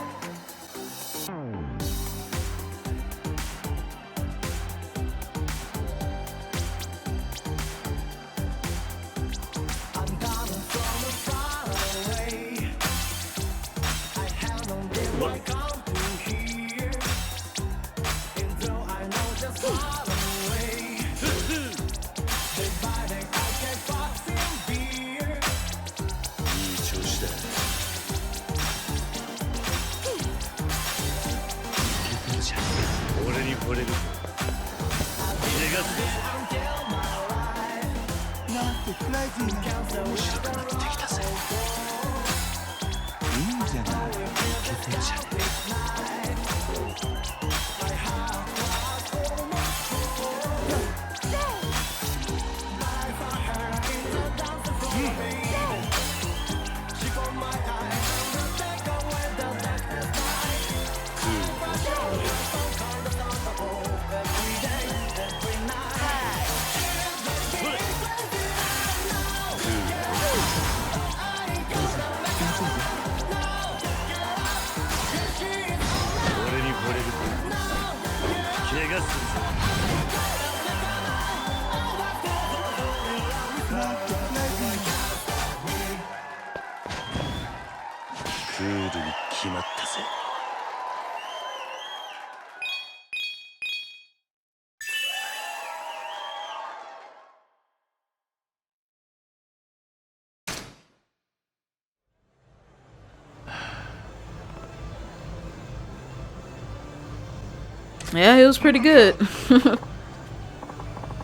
Yeah, it was pretty good.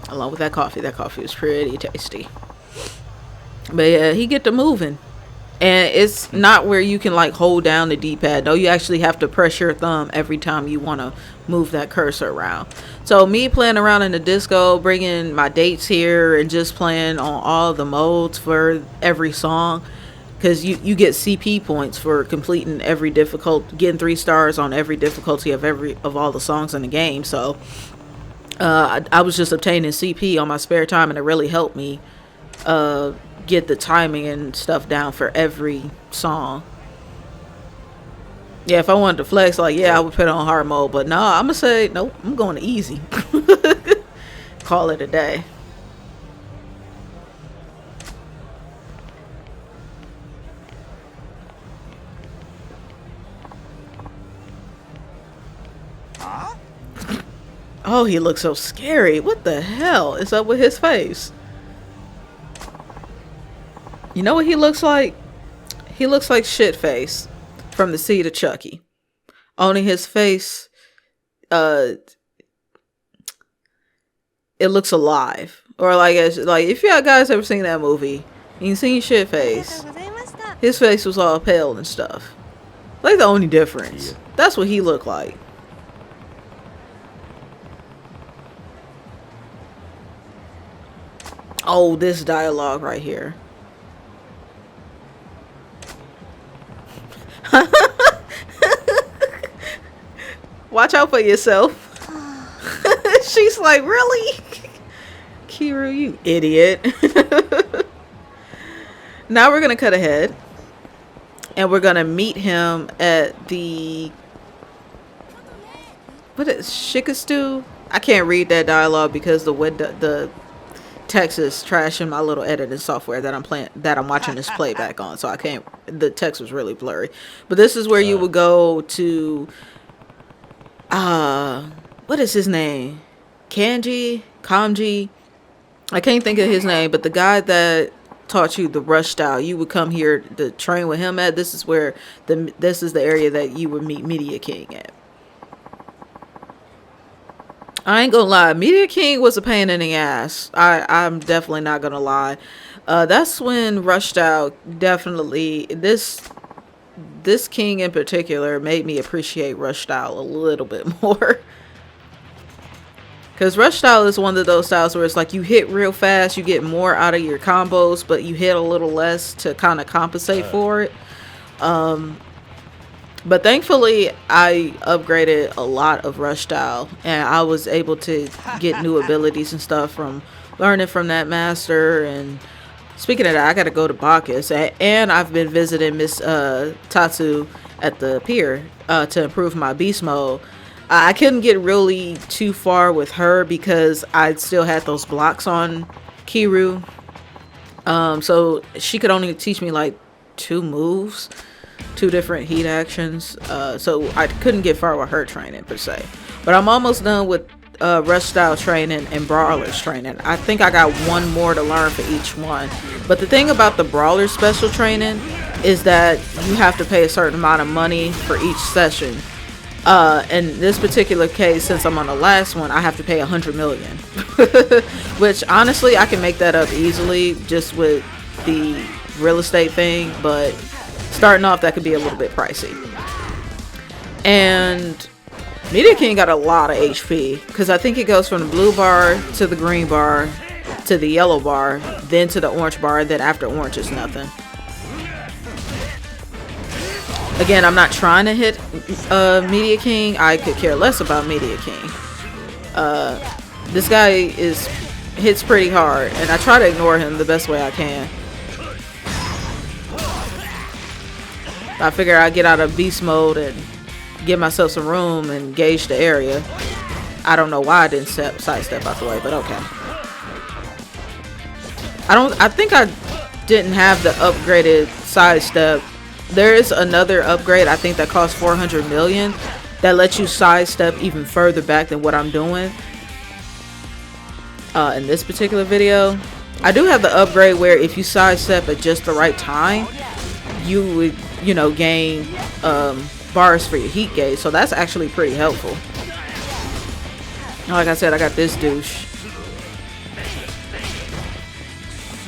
Along with that coffee was pretty tasty. But yeah, he get to moving, and it's not where you can like hold down the D-pad. No, you actually have to press your thumb every time you want to move that cursor around. So me playing around in the disco, bringing my dates here, and just playing on all the modes for every song, because you get CP points for completing every getting 3 stars on every difficulty of all the songs in the game. So I was just obtaining CP on my spare time, and it really helped me get the timing and stuff down for every song. Yeah, if I wanted to flex, like, yeah, I would put it on hard mode, but no, I'm gonna say nope, I'm going to easy. Call it a day. Oh, he looks so scary. What the hell is up with his face? You know what he looks like? He looks like Shitface from The Seed of Chucky. Only his face, it looks alive. Or like if you guys ever seen that movie, you seen Shitface. His face was all pale and stuff. Like the only difference. Yeah. That's what he looked like. Oh, this dialogue right here. Watch out for yourself. She's like, really? Kiru, you idiot. Now we're going to cut ahead. And we're going to meet him at the what is Shikastu? I can't read that dialogue because the text is trashing my little editing software that I'm watching this playback on, so I can't. The text was really blurry. But this is where you would go to. What is his name? Kamji. I can't think of his name, but the guy that taught you the rush style, you would come here to train with him at. This is where this is the area that you would meet Media King at. I ain't gonna lie, Media King was a pain in the ass. I'm definitely not gonna lie. That's when Rush Style definitely this king in particular made me appreciate Rush Style a little bit more. Because Rush Style is one of those styles where it's like you hit real fast, you get more out of your combos, but you hit a little less to kind of compensate for it. But thankfully, I upgraded a lot of Rush Style, and I was able to get new abilities and stuff from learning from that master. And speaking of that, I got to go to Bacchus, and I've been visiting Miss Tatsu at the pier to improve my beast mode. I couldn't get really too far with her because I still had those blocks on Kiru. So she could only teach me like 2 moves, 2 different heat actions. So I couldn't get far with her training per se. But I'm almost done with Rush Style training and Brawlers training. I think I got 1 more to learn for each one. But the thing about the Brawler special training is that you have to pay a certain amount of money for each session. In this particular case, since I'm on the last one, I have to pay 100 million. Which honestly, I can make that up easily just with the real estate thing, but starting off, that could be a little bit pricey. And Media King got a lot of HP because I think it goes from the blue bar to the green bar to the yellow bar, then to the orange bar, and then after orange is nothing. Again, I'm not trying to hit Media King. I could care less about Media King. This guy hits pretty hard, and I try to ignore him the best way I can. I figure I'd get out of beast mode and give myself some room and gauge the area. I don't know why I didn't sidestep out the way, but okay. I think I didn't have the upgraded sidestep. There is another upgrade, I think, that costs 400 million that lets you sidestep even further back than what I'm doing in this particular video. I do have the upgrade where if you sidestep at just the right time, you would, gain bars for your heat gauge. So that's actually pretty helpful. Like I said, I got this douche.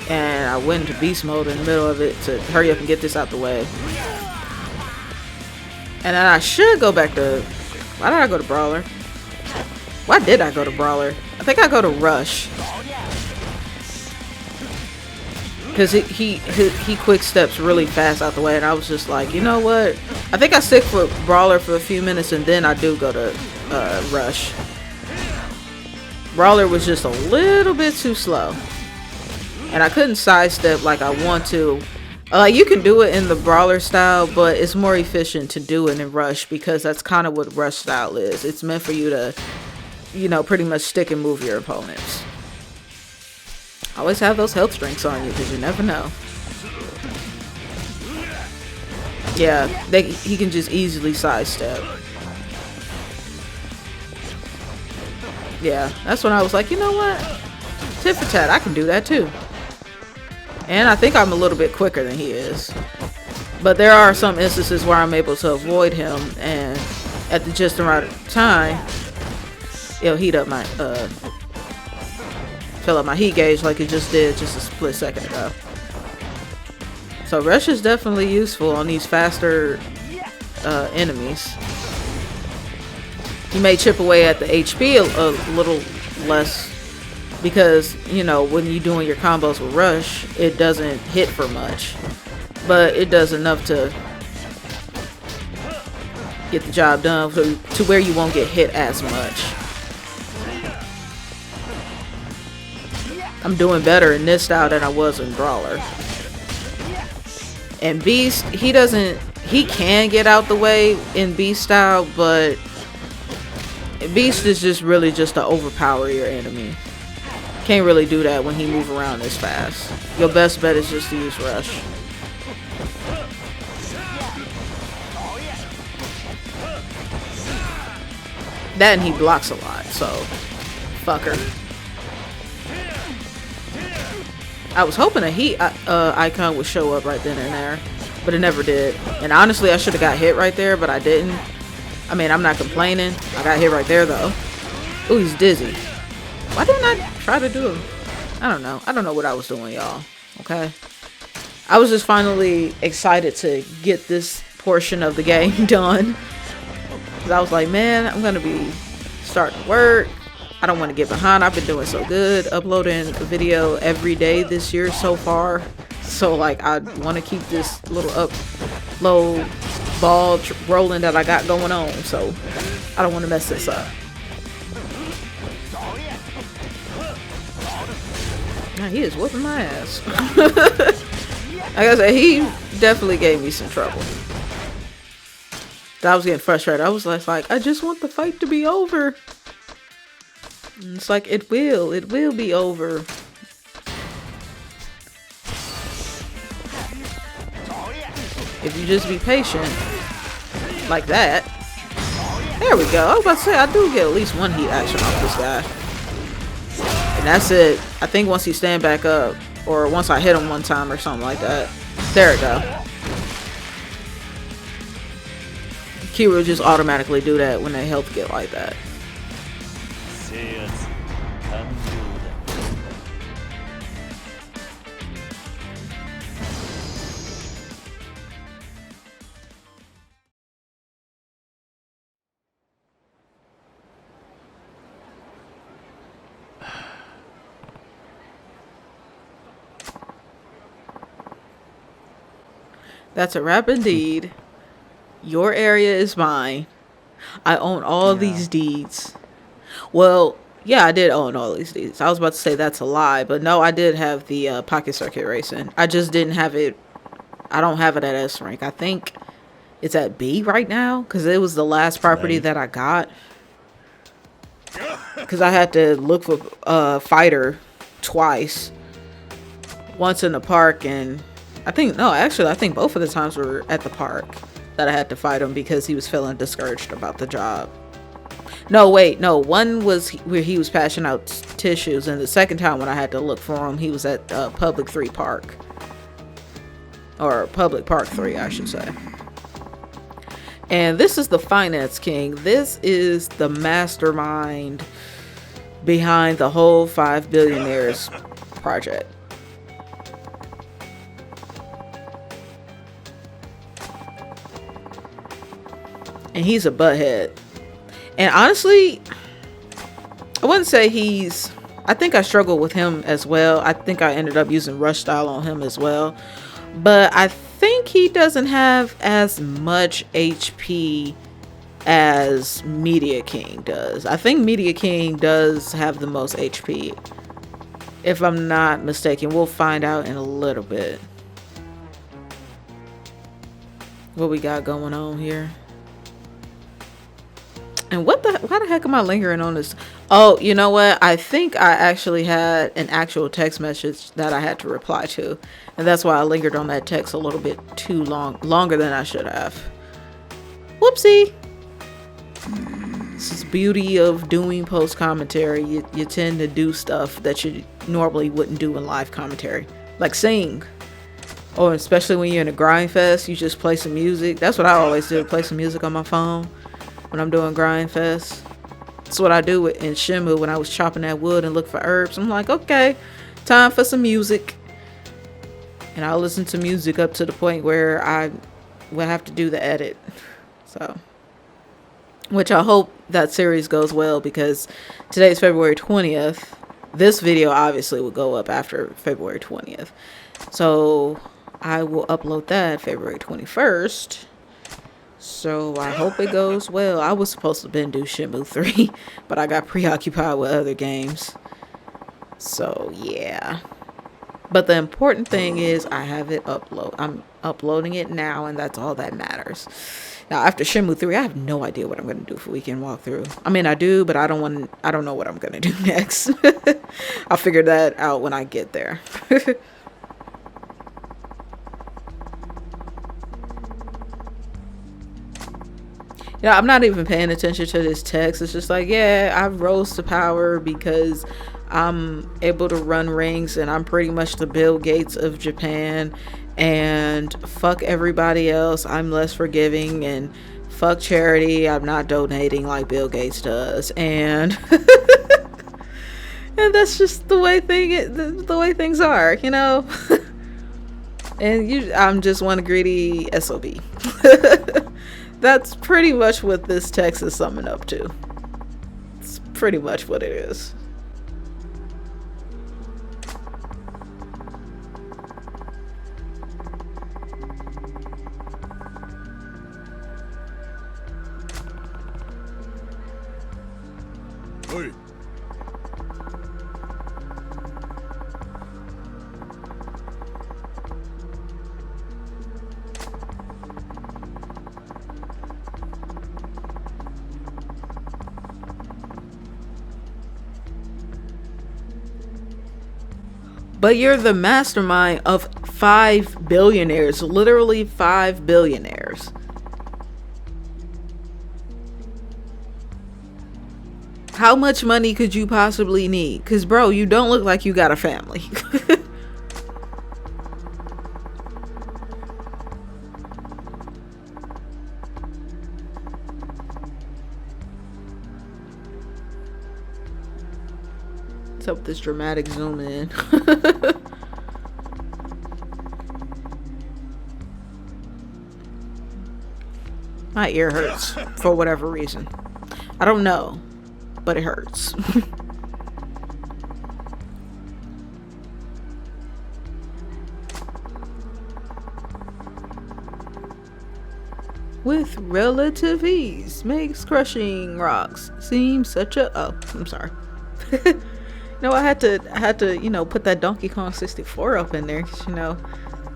And I went into beast mode in the middle of it to hurry up and get this out the way. And then I should go back to... Why did I go to Brawler? Why did I go to Brawler? I think I go to Rush. Because he quick steps really fast out the way. And I was just like, you know what? I think I stick with Brawler for a few minutes and then I do go to Rush. Brawler was just a little bit too slow. And I couldn't sidestep like I want to. You can do it in the Brawler style, but it's more efficient to do it in Rush because that's kind of what Rush style is. It's meant for you to, pretty much stick and move your opponents. Always have those health drinks on you because you never know. Yeah, he can just easily sidestep. Yeah, that's when I was like, you know what? Tit for tat, I can do that too. And I think I'm a little bit quicker than he is. But there are some instances where I'm able to avoid him, and at just the right time, it'll heat up my, fill up my heat gauge like it just did just a split second ago. So Rush is definitely useful on these faster enemies. You may chip away at the HP a little less because, when you're doing your combos with Rush, it doesn't hit for much. But it does enough to get the job done to where you won't get hit as much. I'm doing better in this style than I was in Brawler. And Beast, he can get out the way in Beast style, but Beast is just really just to overpower your enemy. Can't really do that when he move around this fast. Your best bet is just to use Rush. That and he blocks a lot, so fucker. I was hoping a heat icon would show up right then and there, but it never did. And honestly, I should have got hit right there, but I didn't. I mean, I'm not complaining. I got hit right there though. Ooh, he's dizzy. Why didn't I try to do him? I don't know. I don't know what I was doing, y'all. Okay. I was just finally excited to get this portion of the game done. Because I was like, man, I'm going to be starting work. I don't want to get behind. I've been doing so good. Uploading a video every day this year so far. So, like, I want to keep this little upload ball rolling that I got going on. So, I don't want to mess this up. Now he is whooping my ass. Like I said, he definitely gave me some trouble. I was getting frustrated. I was like, I just want the fight to be over. And it's like, it will be over. If you just be patient, like that. There we go. I was about to say, I do get at least one heat action off this guy. And that's it. I think once he stand back up, or once I hit him one time or something like that. There we go. Kira just automatically do that when they health get like that. That's a wrap indeed. Your area is mine. I own all these deeds. Well, yeah, I did own all these deeds. I was about to say that's a lie, but no, I did have the pocket circuit racing. I just didn't have it. I don't have it at S rank. I think it's at B right now because it was the last property that I got. Because I had to look for fighter twice. Once in the park and I think both of the times were at the park that I had to fight him because he was feeling discouraged about the job. No, wait, no. One was where he was passing out tissues, and the second time when I had to look for him, he was at Public 3 Park. Or Public Park 3, I should say. And this is the Finance King. This is the mastermind behind the whole 5 Billionaires project. And he's a butthead. And honestly, I wouldn't say I think I struggled with him as well. I think I ended up using rush style on him as well. But I think he doesn't have as much HP as Media King does. I think Media King does have the most HP. If I'm not mistaken. We'll find out in a little bit. What we got going on here. And why the heck am I lingering on this? Oh, you know what? I think I actually had an actual text message that I had to reply to. And that's why I lingered on that text a little bit too longer than I should have. Whoopsie. This is the beauty of doing post commentary. You tend to do stuff that you normally wouldn't do in live commentary. Like sing. Or especially when you're in a grind fest, you just play some music. That's what I always do, play some music on my phone. When I'm doing grind fest. That's what I do in Shimu when I was chopping that wood and look for herbs. I'm like, okay, time for some music. And I'll listen to music up to the point where I will have to do the edit. So, which I hope that series goes well because today's February 20th. This video obviously will go up after February 20th. So I will upload that February 21st. So I hope it goes well. I was supposed to do Shenmue 3, but I got preoccupied with other games. So yeah. But the important thing is I have it I'm uploading it now, and that's all that matters. Now, after Shenmue 3, I have no idea what I'm going to do for weekend walkthrough. I mean, I do, but I don't know what I'm going to do next. I'll figure that out when I get there. Yeah, I'm not even paying attention to this text. It's just like, yeah, I've rose to power because I'm able to run rings and I'm pretty much the Bill Gates of Japan, and fuck everybody else. I'm less forgiving, and fuck charity. I'm not donating like Bill Gates does. And and that's just the way the way things are, you know? And I'm just one greedy SOB. That's pretty much what this text is summing up to. It's pretty much what it is. Hey. But you're the mastermind of 5 billionaires, literally 5 billionaires. How much money could you possibly need? Because, bro, you don't look like you got a family. What's up with this dramatic zoom in? My ear hurts for whatever reason. I don't know, but it hurts. With relative ease, makes crushing rocks seem such a... Oh, I'm sorry. No, I had to, you know, put that Donkey Kong 64 up in there, 'cause, you know,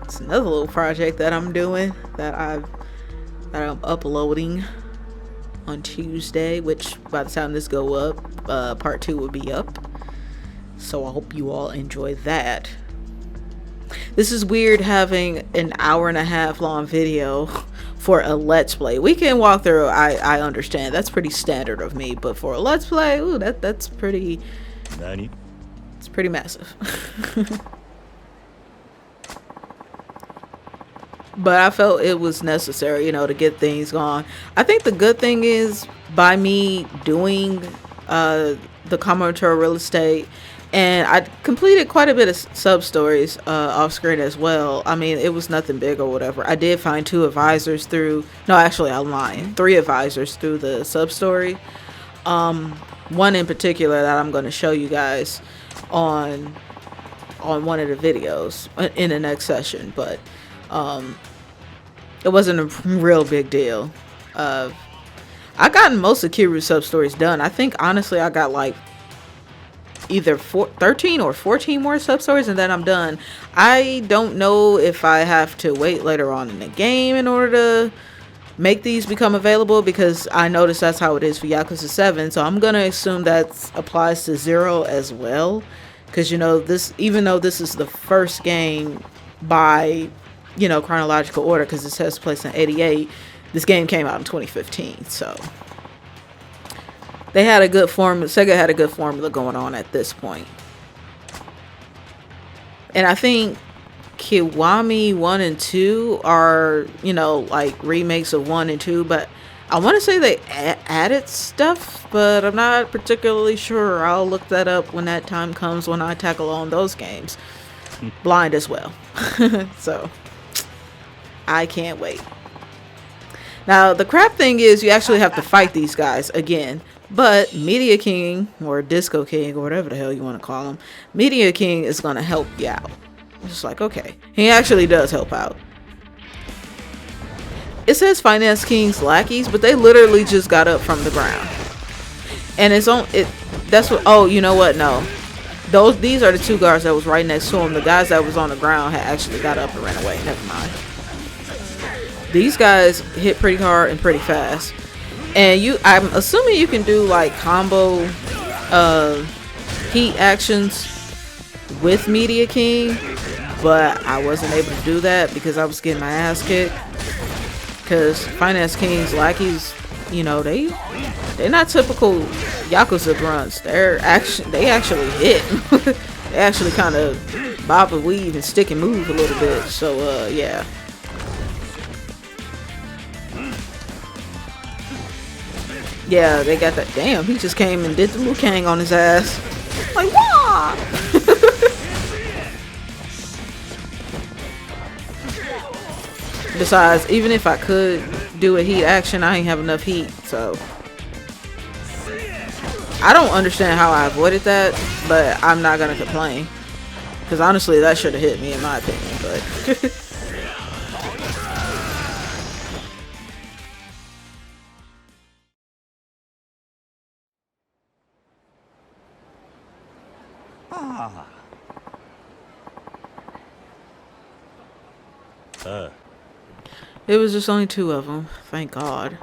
it's another little project that I'm doing that I'm uploading on Tuesday, which by the time this go up, part 2 will be up. So I hope you all enjoy that. This is weird having an hour and a half long video for a let's play. Weekend walkthrough, I understand. That's pretty standard of me, but for a let's play, ooh, that's pretty... Nani? It's pretty massive. But I felt it was necessary, you know, to get things going. I think the good thing is, by me doing the Kamurocho real estate, and I completed quite a bit of sub stories off screen as well. I mean, it was nothing big or whatever. I did find 2 advisors through, no, actually I'm lying, 3 advisors through the sub story. One in particular that I'm going to show you guys on one of the videos in the next session, but it wasn't a real big deal. I gotten most of Kiru's sub stories done. I think honestly I got like either 13 or 14 more sub stories and then I'm done. I don't know if I have to wait later on in the game in order to make these become available, because I noticed that's how it is for Yakuza 7, so I'm gonna assume that applies to 0 as well, because, you know, this, even though this is the first game by, you know, chronological order, because it takes place in 88, this game came out in 2015, so they had a good formula. Sega had a good formula going on at this point. And I think Kiwami 1 and 2 are, you know, like remakes of 1 and 2, but I want to say they added stuff, but I'm not particularly sure. I'll look that up when that time comes, when I tackle on those games. Blind as well. So I can't wait. Now the crap thing is you actually have to fight these guys again, but Media King, or Disco King, or whatever the hell you want to call him, Media King is going to help you out. Just like, okay, he actually does help out. It says Finance King's lackeys, but they literally just got up from the ground, and it's on it. That's what. Oh, you know what? No, These are the two guards that was right next to him. The guys that was on the ground had actually got up and ran away. Never mind. These guys hit pretty hard and pretty fast. And I'm assuming you can do like combo heat actions with Media King, but I wasn't able to do that because I was getting my ass kicked. Because Finance King's lackeys, you know, they're not typical Yakuza grunts. They actually hit. They actually kind of bob and weave and stick and move a little bit. So yeah. Yeah, they got that. Damn, he just came and did the Liu Kang on his ass. Like, wah! Besides, even if I could do a heat action, I ain't have enough heat, so. I don't understand how I avoided that, but I'm not gonna complain. Because honestly, that should have hit me in my opinion, but. It was just only 2 of them. Thank God.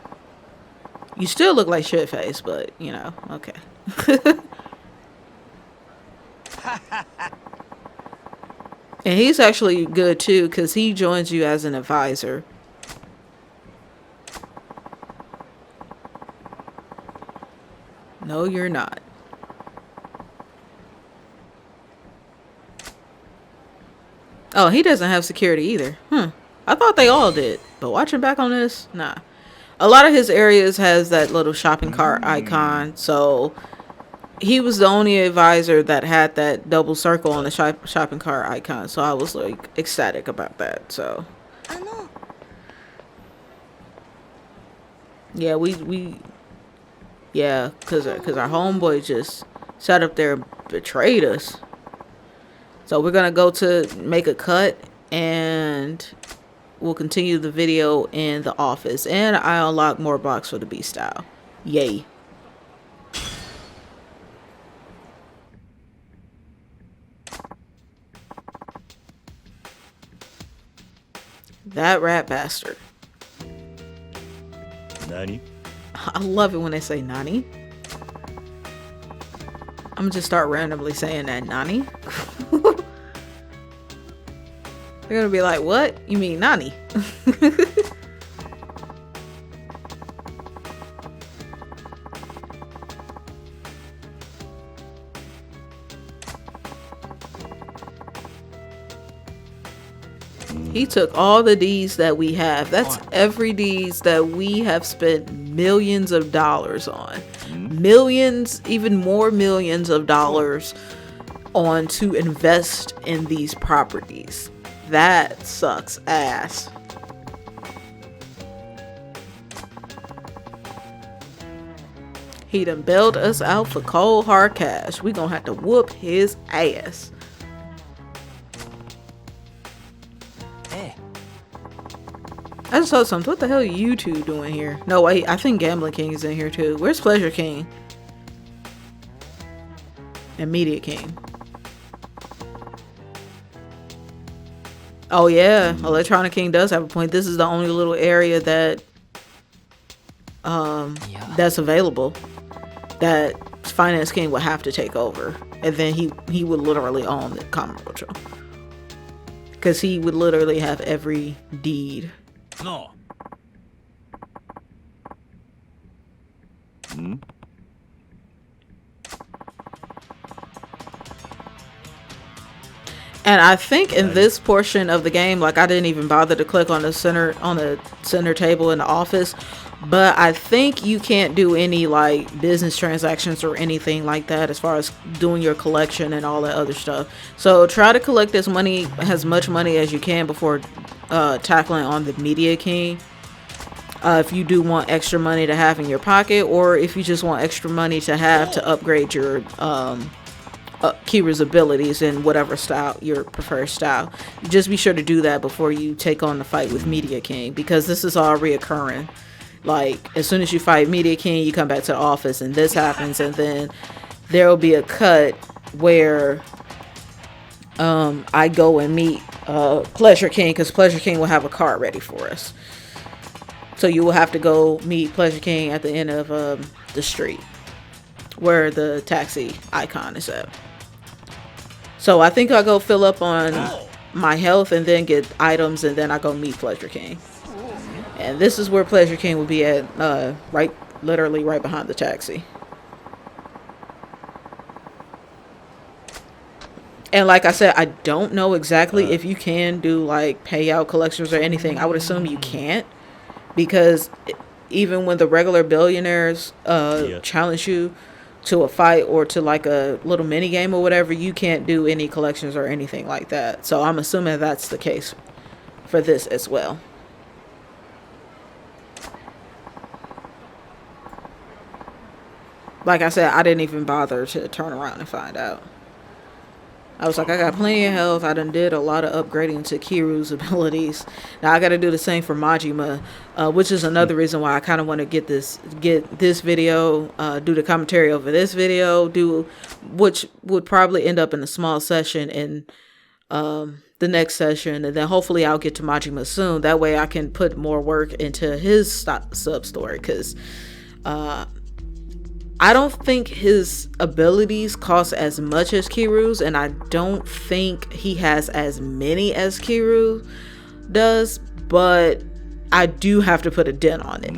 You still look like shitface, but you know, okay. And he's actually good too, because he joins you as an advisor. No, you're not. Oh, he doesn't have security either. I thought they all did, but watching back on this, nah. A lot of his areas has that little shopping cart icon, so he was the only advisor that had that double circle on the shopping cart icon, so I was like ecstatic about that. So yeah, yeah, cause our homeboy just sat up there and betrayed us. So we're gonna go to make a cut, and we'll continue the video in the office, and I unlock more blocks for the B style. Yay. That rat bastard. Nani? I love it when they say Nani. I'm gonna just start randomly saying that. Nani. They're gonna be like, what? You mean Nani? He took all the D's that we have. That's every D's that we have spent millions of dollars on. Millions, even more millions of dollars on to invest in these properties. That sucks ass. He done bailed us out for cold hard cash. We gonna have to whoop his ass. I just saw something. What the hell are you two doing here? No, wait. I think Gambling King is in here too. Where's Pleasure King? And Media King. Oh yeah, Electronic King does have a point. This is the only little area that that's available that Finance King would have to take over, and then he would literally own the Kamurocho, because he would literally have every deed. No. And I think in this portion of the game, like I didn't even bother to click on the center table in the office, but I think you can't do any like business transactions or anything like that as far as doing your collection and all that other stuff. So try to collect as much money as you can before tackling on the Media King. If you do want extra money to have in your pocket, or if you just want extra money to have to upgrade your Kira's abilities in whatever style, your preferred style. Just be sure to do that before you take on the fight with Media King, because this is all reoccurring. Like, as soon as you fight Media King, you come back to the office and this happens, and then there will be a cut where I go and meet Pleasure King, because Pleasure King will have a car ready for us. So you will have to go meet Pleasure King at the end of the street where the taxi icon is at. So I think I'll go fill up on my health and then get items, and then I go meet Pleasure King. And this is where Pleasure King will be at, literally right behind the taxi. And like I said, I don't know exactly if you can do like payout collections or anything. I would assume you can't, because even when the regular billionaires challenge you to a fight or to like a little mini game or whatever, you can't do any collections or anything like that. So I'm assuming that's the case for this as well. Like I said, I didn't even bother to turn around and find out. I was like, I got plenty of health. I done did a lot of upgrading to Kiru's abilities. Now I got to do the same for Majima, which is another reason why I kind of want to get this video, do the commentary over this video, which would probably end up in a small session in the next session, and then hopefully I'll get to Majima soon. That way I can put more work into his sub story, because I don't think his abilities cost as much as Kiru's, and I don't think he has as many as Kiru does, but I do have to put a dent on it.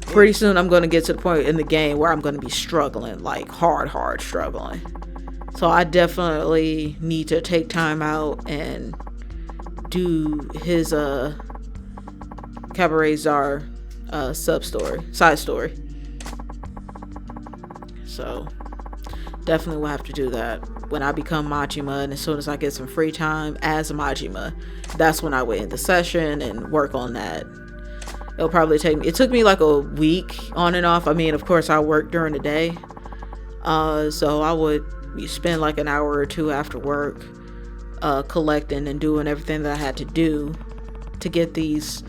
Pretty soon I'm going to get to the point in the game where I'm going to be struggling, like hard struggling. So I definitely need to take time out and do his Cabaret Czar side story. So definitely will have to do that when I become Majima, and as soon as I get some free time as Majima, that's when I will end the session and work on that. It'll probably it took me like a week on and off. I mean, of course I work during the day, so I would spend like an hour or two after work collecting and doing everything that I had to do to get these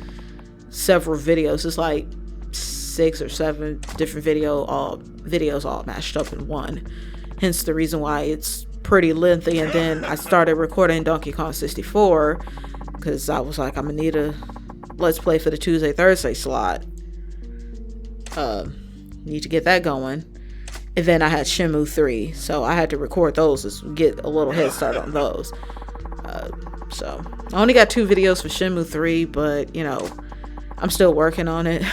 several videos. It's like 6 or 7 different videos all mashed up in one, hence the reason why it's pretty lengthy. And then I started recording Donkey Kong 64 because I was like, I'm gonna need a let's play for the Tuesday-Thursday slot. Need to get that going. And then I had Shenmue 3, so I had to record those to get a little head start on those. So I only got 2 videos for Shenmue 3, but you know, I'm still working on it.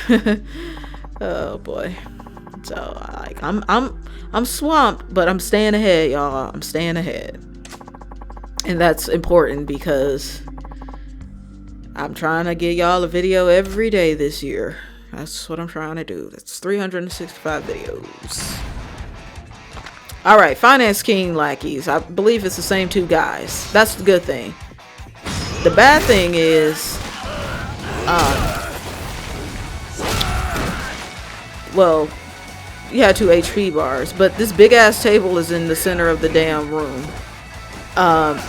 Oh boy. So I'm swamped, but I'm staying ahead, y'all. I'm staying ahead. And that's important because I'm trying to get y'all a video every day this year. That's what I'm trying to do. That's 365 videos. Alright, Finance King lackeys. I believe it's the same 2 guys. That's the good thing. The bad thing is well, you had 2 HP bars, but this big ass table is in the center of the damn room.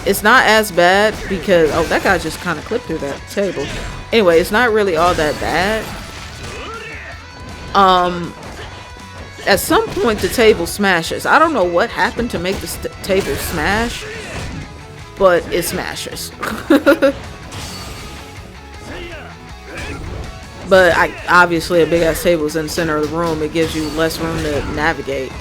It's not as bad because that guy just kind of clipped through that table. Anyway, it's not really all that bad. At some point the table smashes. I don't know what happened to make the table smash, but it smashes. But obviously a big ass table is in the center of the room. It gives you less room to navigate.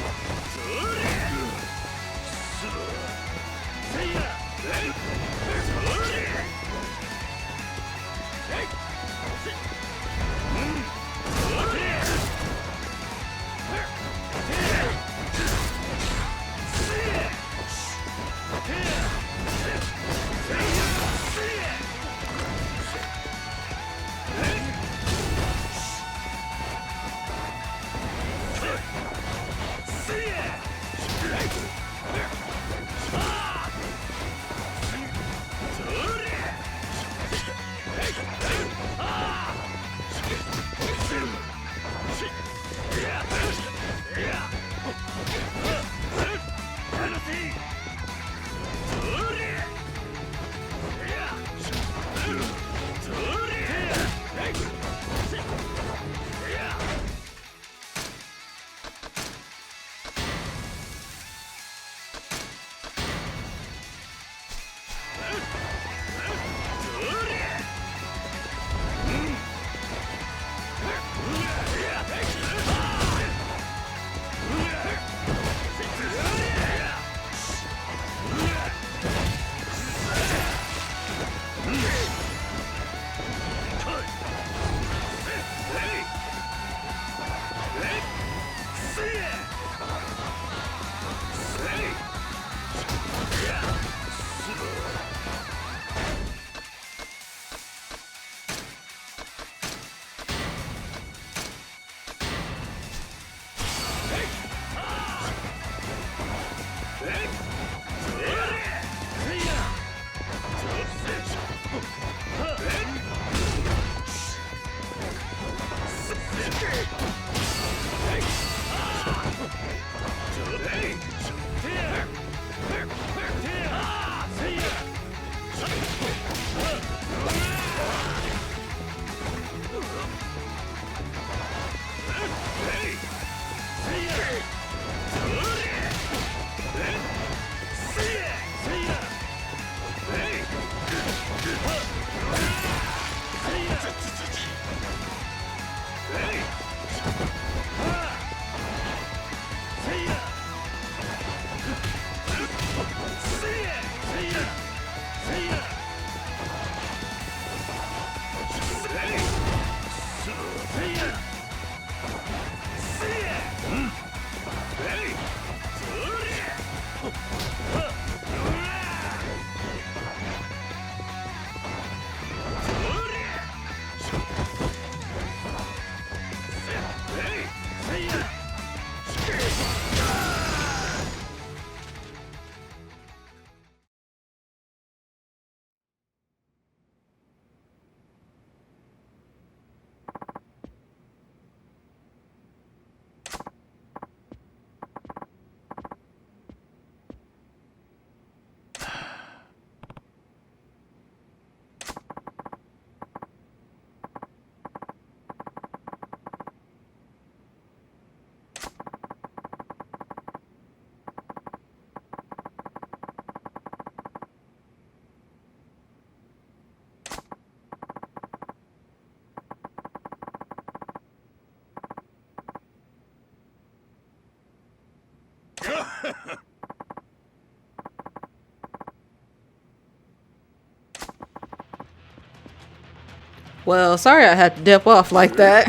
Well, sorry I had to dip off like that.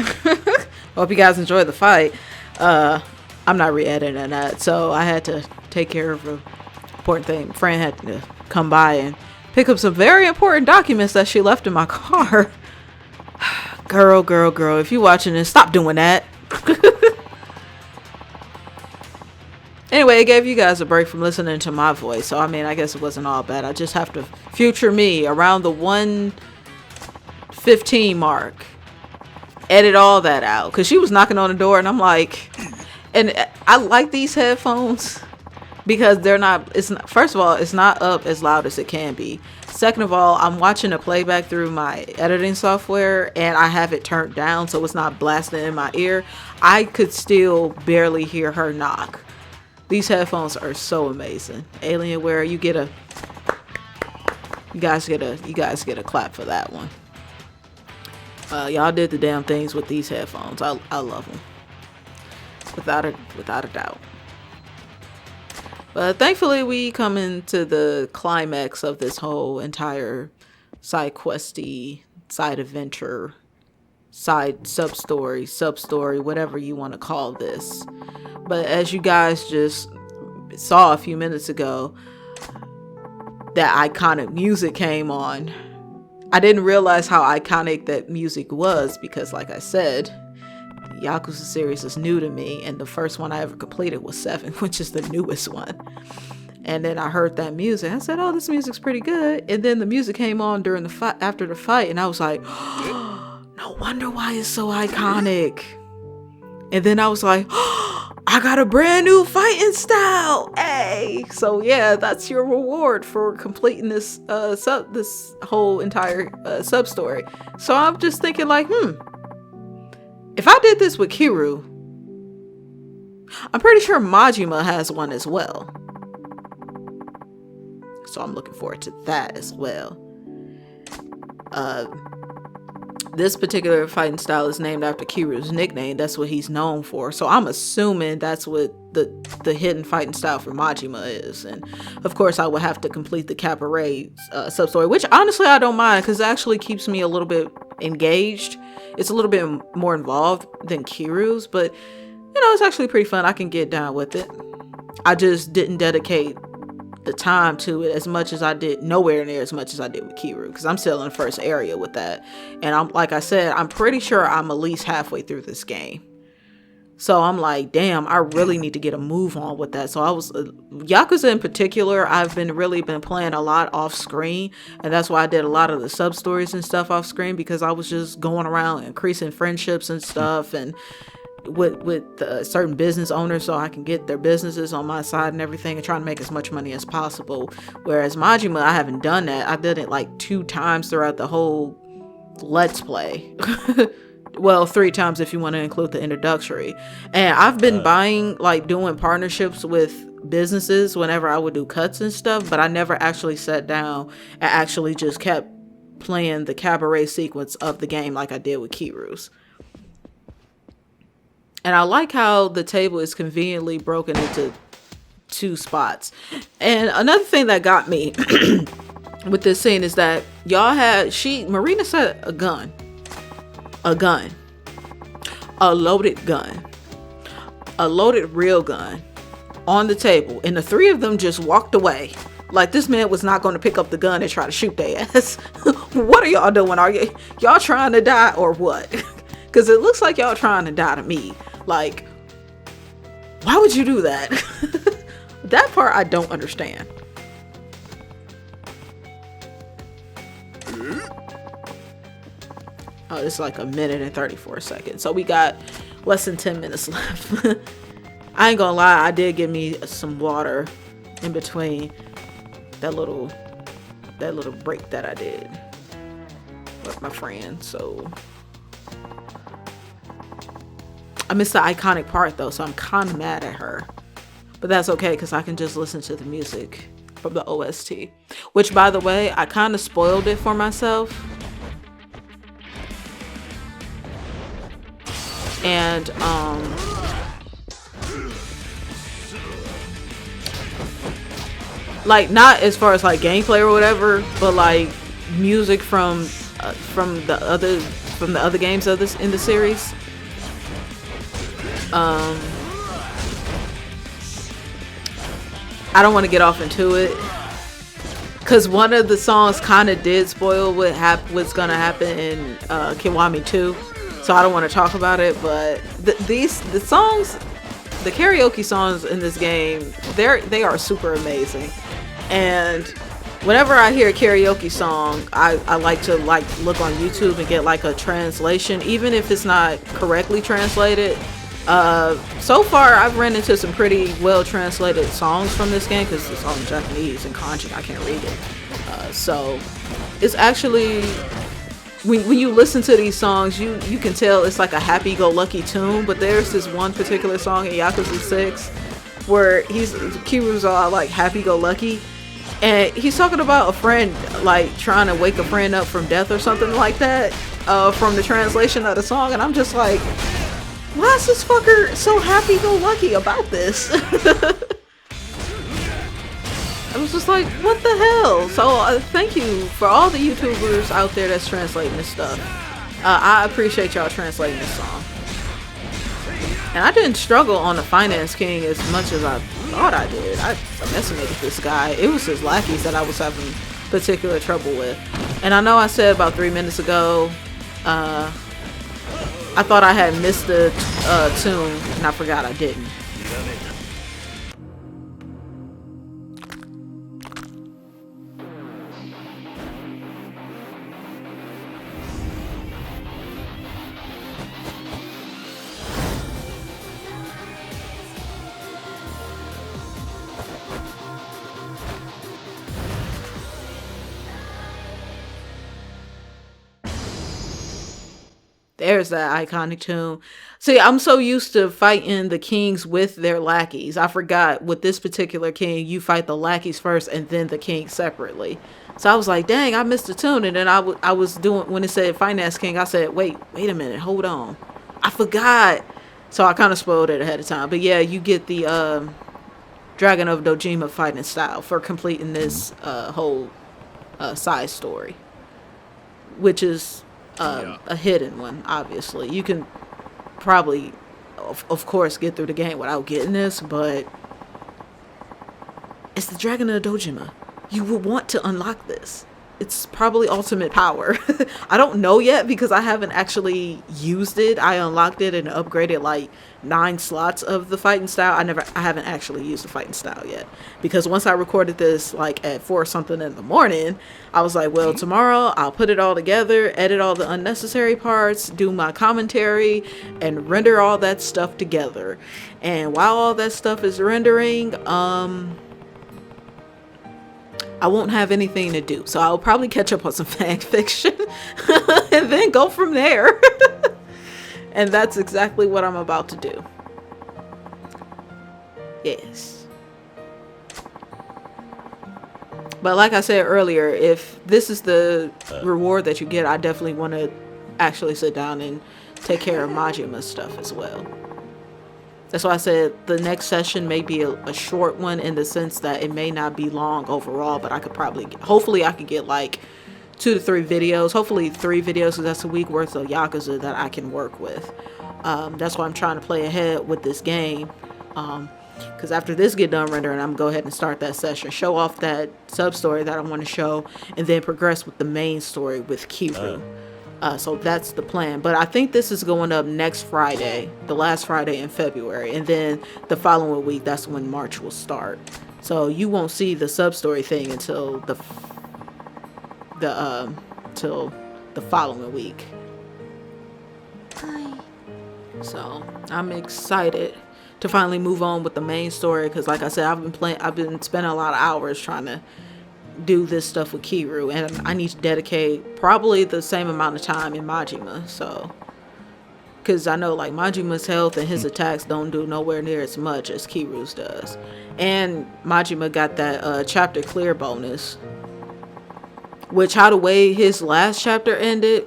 Hope you guys enjoyed the fight. I'm not re-editing that, so I had to take care of an important thing. Fran had to come by and pick up some very important documents that she left in my car. Girl, if you watching this, stop doing that. Anyway, it gave you guys a break from listening to my voice, so I mean, I guess it wasn't all bad. I just have to future me around the 1:15 mark, edit all that out, because she was knocking on the door and I'm like, and I like these headphones because they're not, it's not, first of all, it's not up as loud as it can be. Second of all, I'm watching a playback through my editing software and I have it turned down so it's not blasting in my ear. I could still barely hear her knock. These headphones are so amazing. Alienware, you guys get a clap for that one. Y'all did the damn things with these headphones. I love them. Without a doubt. But thankfully we come into the climax of this whole entire side questy, side adventure, side sub-story, whatever you want to call this. But as you guys just saw a few minutes ago, that iconic music came on. I didn't realize how iconic that music was because, like I said, the Yakuza series is new to me, and the first one I ever completed was 7, which is the newest one. And then I heard that music. I said, "Oh, this music's pretty good." And then the music came on during the fight, after the fight, and I was like, oh, "No wonder why it's so iconic." And then I was like, oh, I got a brand new fighting style. Hey, so yeah, that's your reward for completing this this whole entire sub story. So I'm just thinking like, if I did this with Kiryu, I'm pretty sure Majima has one as well. So I'm looking forward to that as well. This particular fighting style is named after Kiryu's nickname. That's what he's known for. So I'm assuming that's what the hidden fighting style for Majima is. And of course I would have to complete the Cabaret sub-story, which honestly I don't mind because it actually keeps me a little bit engaged. It's a little bit more involved than Kiryu's, but you know, it's actually pretty fun. I can get down with it. I just didn't dedicate the time to it as much as I did, nowhere near as much as I did with Kiryu, because I'm still in the first area with that. And I'm, like I said, I'm pretty sure I'm at least halfway through this game. So I'm like, damn, I really need to get a move on with that. So I was, Yakuza in particular, I've really been playing a lot off screen. And that's why I did a lot of the sub stories and stuff off screen, because I was just going around increasing friendships and stuff, and with certain business owners, so I can get their businesses on my side and everything, and trying to make as much money as possible. Whereas Majima, I haven't done that. I did it like 2 times throughout the whole Let's Play. Well, 3 times if you want to include the introductory. And I've been doing partnerships with businesses whenever I would do cuts and stuff, but I never actually sat down and actually just kept playing the Cabaret sequence of the game like I did with Kiryu's. And I like how the table is conveniently broken into 2 spots. And another thing that got me with this scene is that Marina said a gun, a loaded gun, a loaded real gun on the table. And the 3 of them just walked away. Like this man was not going to pick up the gun and try to shoot their ass. What are y'all doing? Are y'all trying to die or what? Because it looks like y'all trying to die to me. Like, why would you do that? That part I don't understand. Oh, it's like 1 minute and 34 seconds. So we got less than 10 minutes left. I ain't gonna lie, I did get me some water in between that little break that I did with my friend. So I missed the iconic part though, so I'm kind of mad at her. But that's okay, because I can just listen to the music from the OST. Which, by the way, I kind of spoiled it for myself. And, like, not as far as, like, gameplay or whatever, but, like, music from from the other games of this in the series. I don't want to get off into it because one of the songs kind of did spoil what's gonna happen in Kiwami 2, so I don't want to talk about it. But the songs, the karaoke songs in this game, they are super amazing. And whenever I hear a karaoke song, I like to look on YouTube and get like a translation, even if it's not correctly translated. So far I've ran into some pretty well translated songs from this game because it's all in Japanese and kanji. I can't read it. So it's actually, when you listen to these songs, you can tell it's like a happy-go-lucky tune. But there's this one particular song in Yakuza 6 where Kiryu's all like happy-go-lucky, and he's talking about a friend like trying to wake a friend up from death or something like that, from the translation of the song. And I'm just like, why is this fucker so happy-go-lucky about this? I was just like, what the hell? So thank you for all the YouTubers out there that's translating this stuff. I appreciate y'all translating this song. And I didn't struggle on the Finance King as much as I thought I did. I estimated this guy. It was his lackeys that I was having particular trouble with. And I know I said about 3 minutes ago, I thought I had missed the tune, and I forgot I didn't. There's that iconic tune. See, I'm so used to fighting the kings with their lackeys. I forgot with this particular king, you fight the lackeys first and then the king separately. So I was like, dang, I missed the tune. And then I was doing, when it said Finance King, I said, wait a minute, hold on. I forgot. So I kind of spoiled it ahead of time. But yeah, you get the Dragon of Dojima fighting style for completing this whole side story, which is a hidden one. Obviously you can probably of course get through the game without getting this, but it's the Dragon of Dojima. You will want to unlock this. It's probably ultimate power. I don't know yet because I haven't actually used it. I unlocked it and upgraded like 9 slots of the fighting style. I haven't actually used the fighting style yet because once I recorded this like at 4 something in the morning, I was like, well, tomorrow I'll put it all together, edit all the unnecessary parts, do my commentary, and render all that stuff together. And while all that stuff is rendering, I won't have anything to do. So I'll probably catch up on some fan fiction and then go from there. And that's exactly what I'm about to do. Yes. But like I said earlier, if this is the reward that you get, I definitely want to actually sit down and take care of Majima's stuff as well. That's why I said the next session may be a short one in the sense that it may not be long overall, but I could probably, hopefully I could get like 2 to 3 videos, hopefully 3 videos, because that's a week worth of Yakuza that I can work with. That's why I'm trying to play ahead with this game. Because after this get done rendering, I'm going to go ahead and start that session, show off that sub-story that I want to show, and then progress with the main story with Kiryu. So that's the plan. But I think this is going up next Friday, the last Friday in February. And then the following week, that's when March will start. So you won't see the sub-story thing until till the following week. So I'm excited to finally move on with the main story. Because like I said, I've been spending a lot of hours trying to do this stuff with Kiryu, and I need to dedicate probably the same amount of time in Majima. So because I know like Majima's health and his attacks don't do nowhere near as much as Kiryu's does, and Majima got that chapter clear bonus, which how the way his last chapter ended,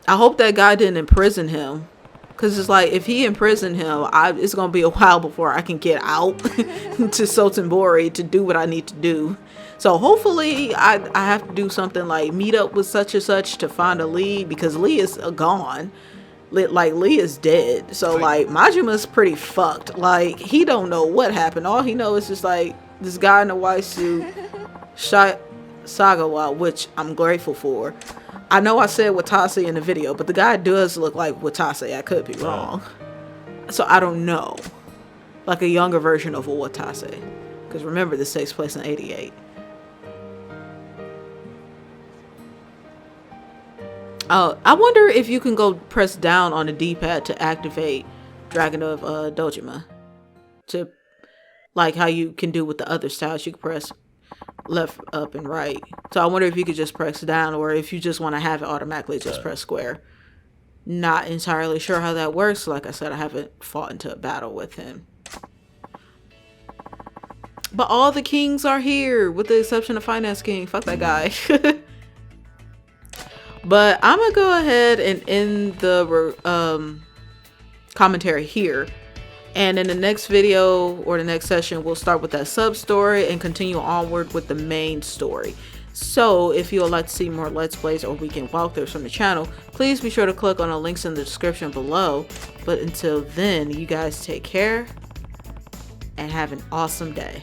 I hope that guy didn't imprison him. Because it's like, if he imprisoned him, it's going to be a while before I can get out to Sotenbori to do what I need to do. So hopefully I have to do something like meet up with such and such to find a lead, because Lee is gone. Like Lee is dead. So like Majima's pretty fucked. Like he don't know what happened. All he knows is just like this guy in a white suit shot Sagawa, which I'm grateful for. I know I said Watase in the video, but the guy does look like Watase. I could be wrong. So I don't know. Like a younger version of a Watase. Because remember, this takes place in 88. I wonder if you can go press down on the D-pad to activate Dragon of Dojima. To, like how you can do with the other styles, you can press left, up, and right. So I wonder if you could just press down, or if you just want to have it automatically, just press square. Not entirely sure how that works. Like I said, I haven't fought into a battle with him. But all the kings are here, with the exception of Finance King. Fuck that guy. But I'm gonna go ahead and end the commentary here. And in the next video or the next session, we'll start with that sub story and continue onward with the main story. So if you would like to see more Let's Plays or weekend walkthroughs from the channel, please be sure to click on the links in the description below. But until then, you guys take care and have an awesome day.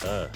Oh.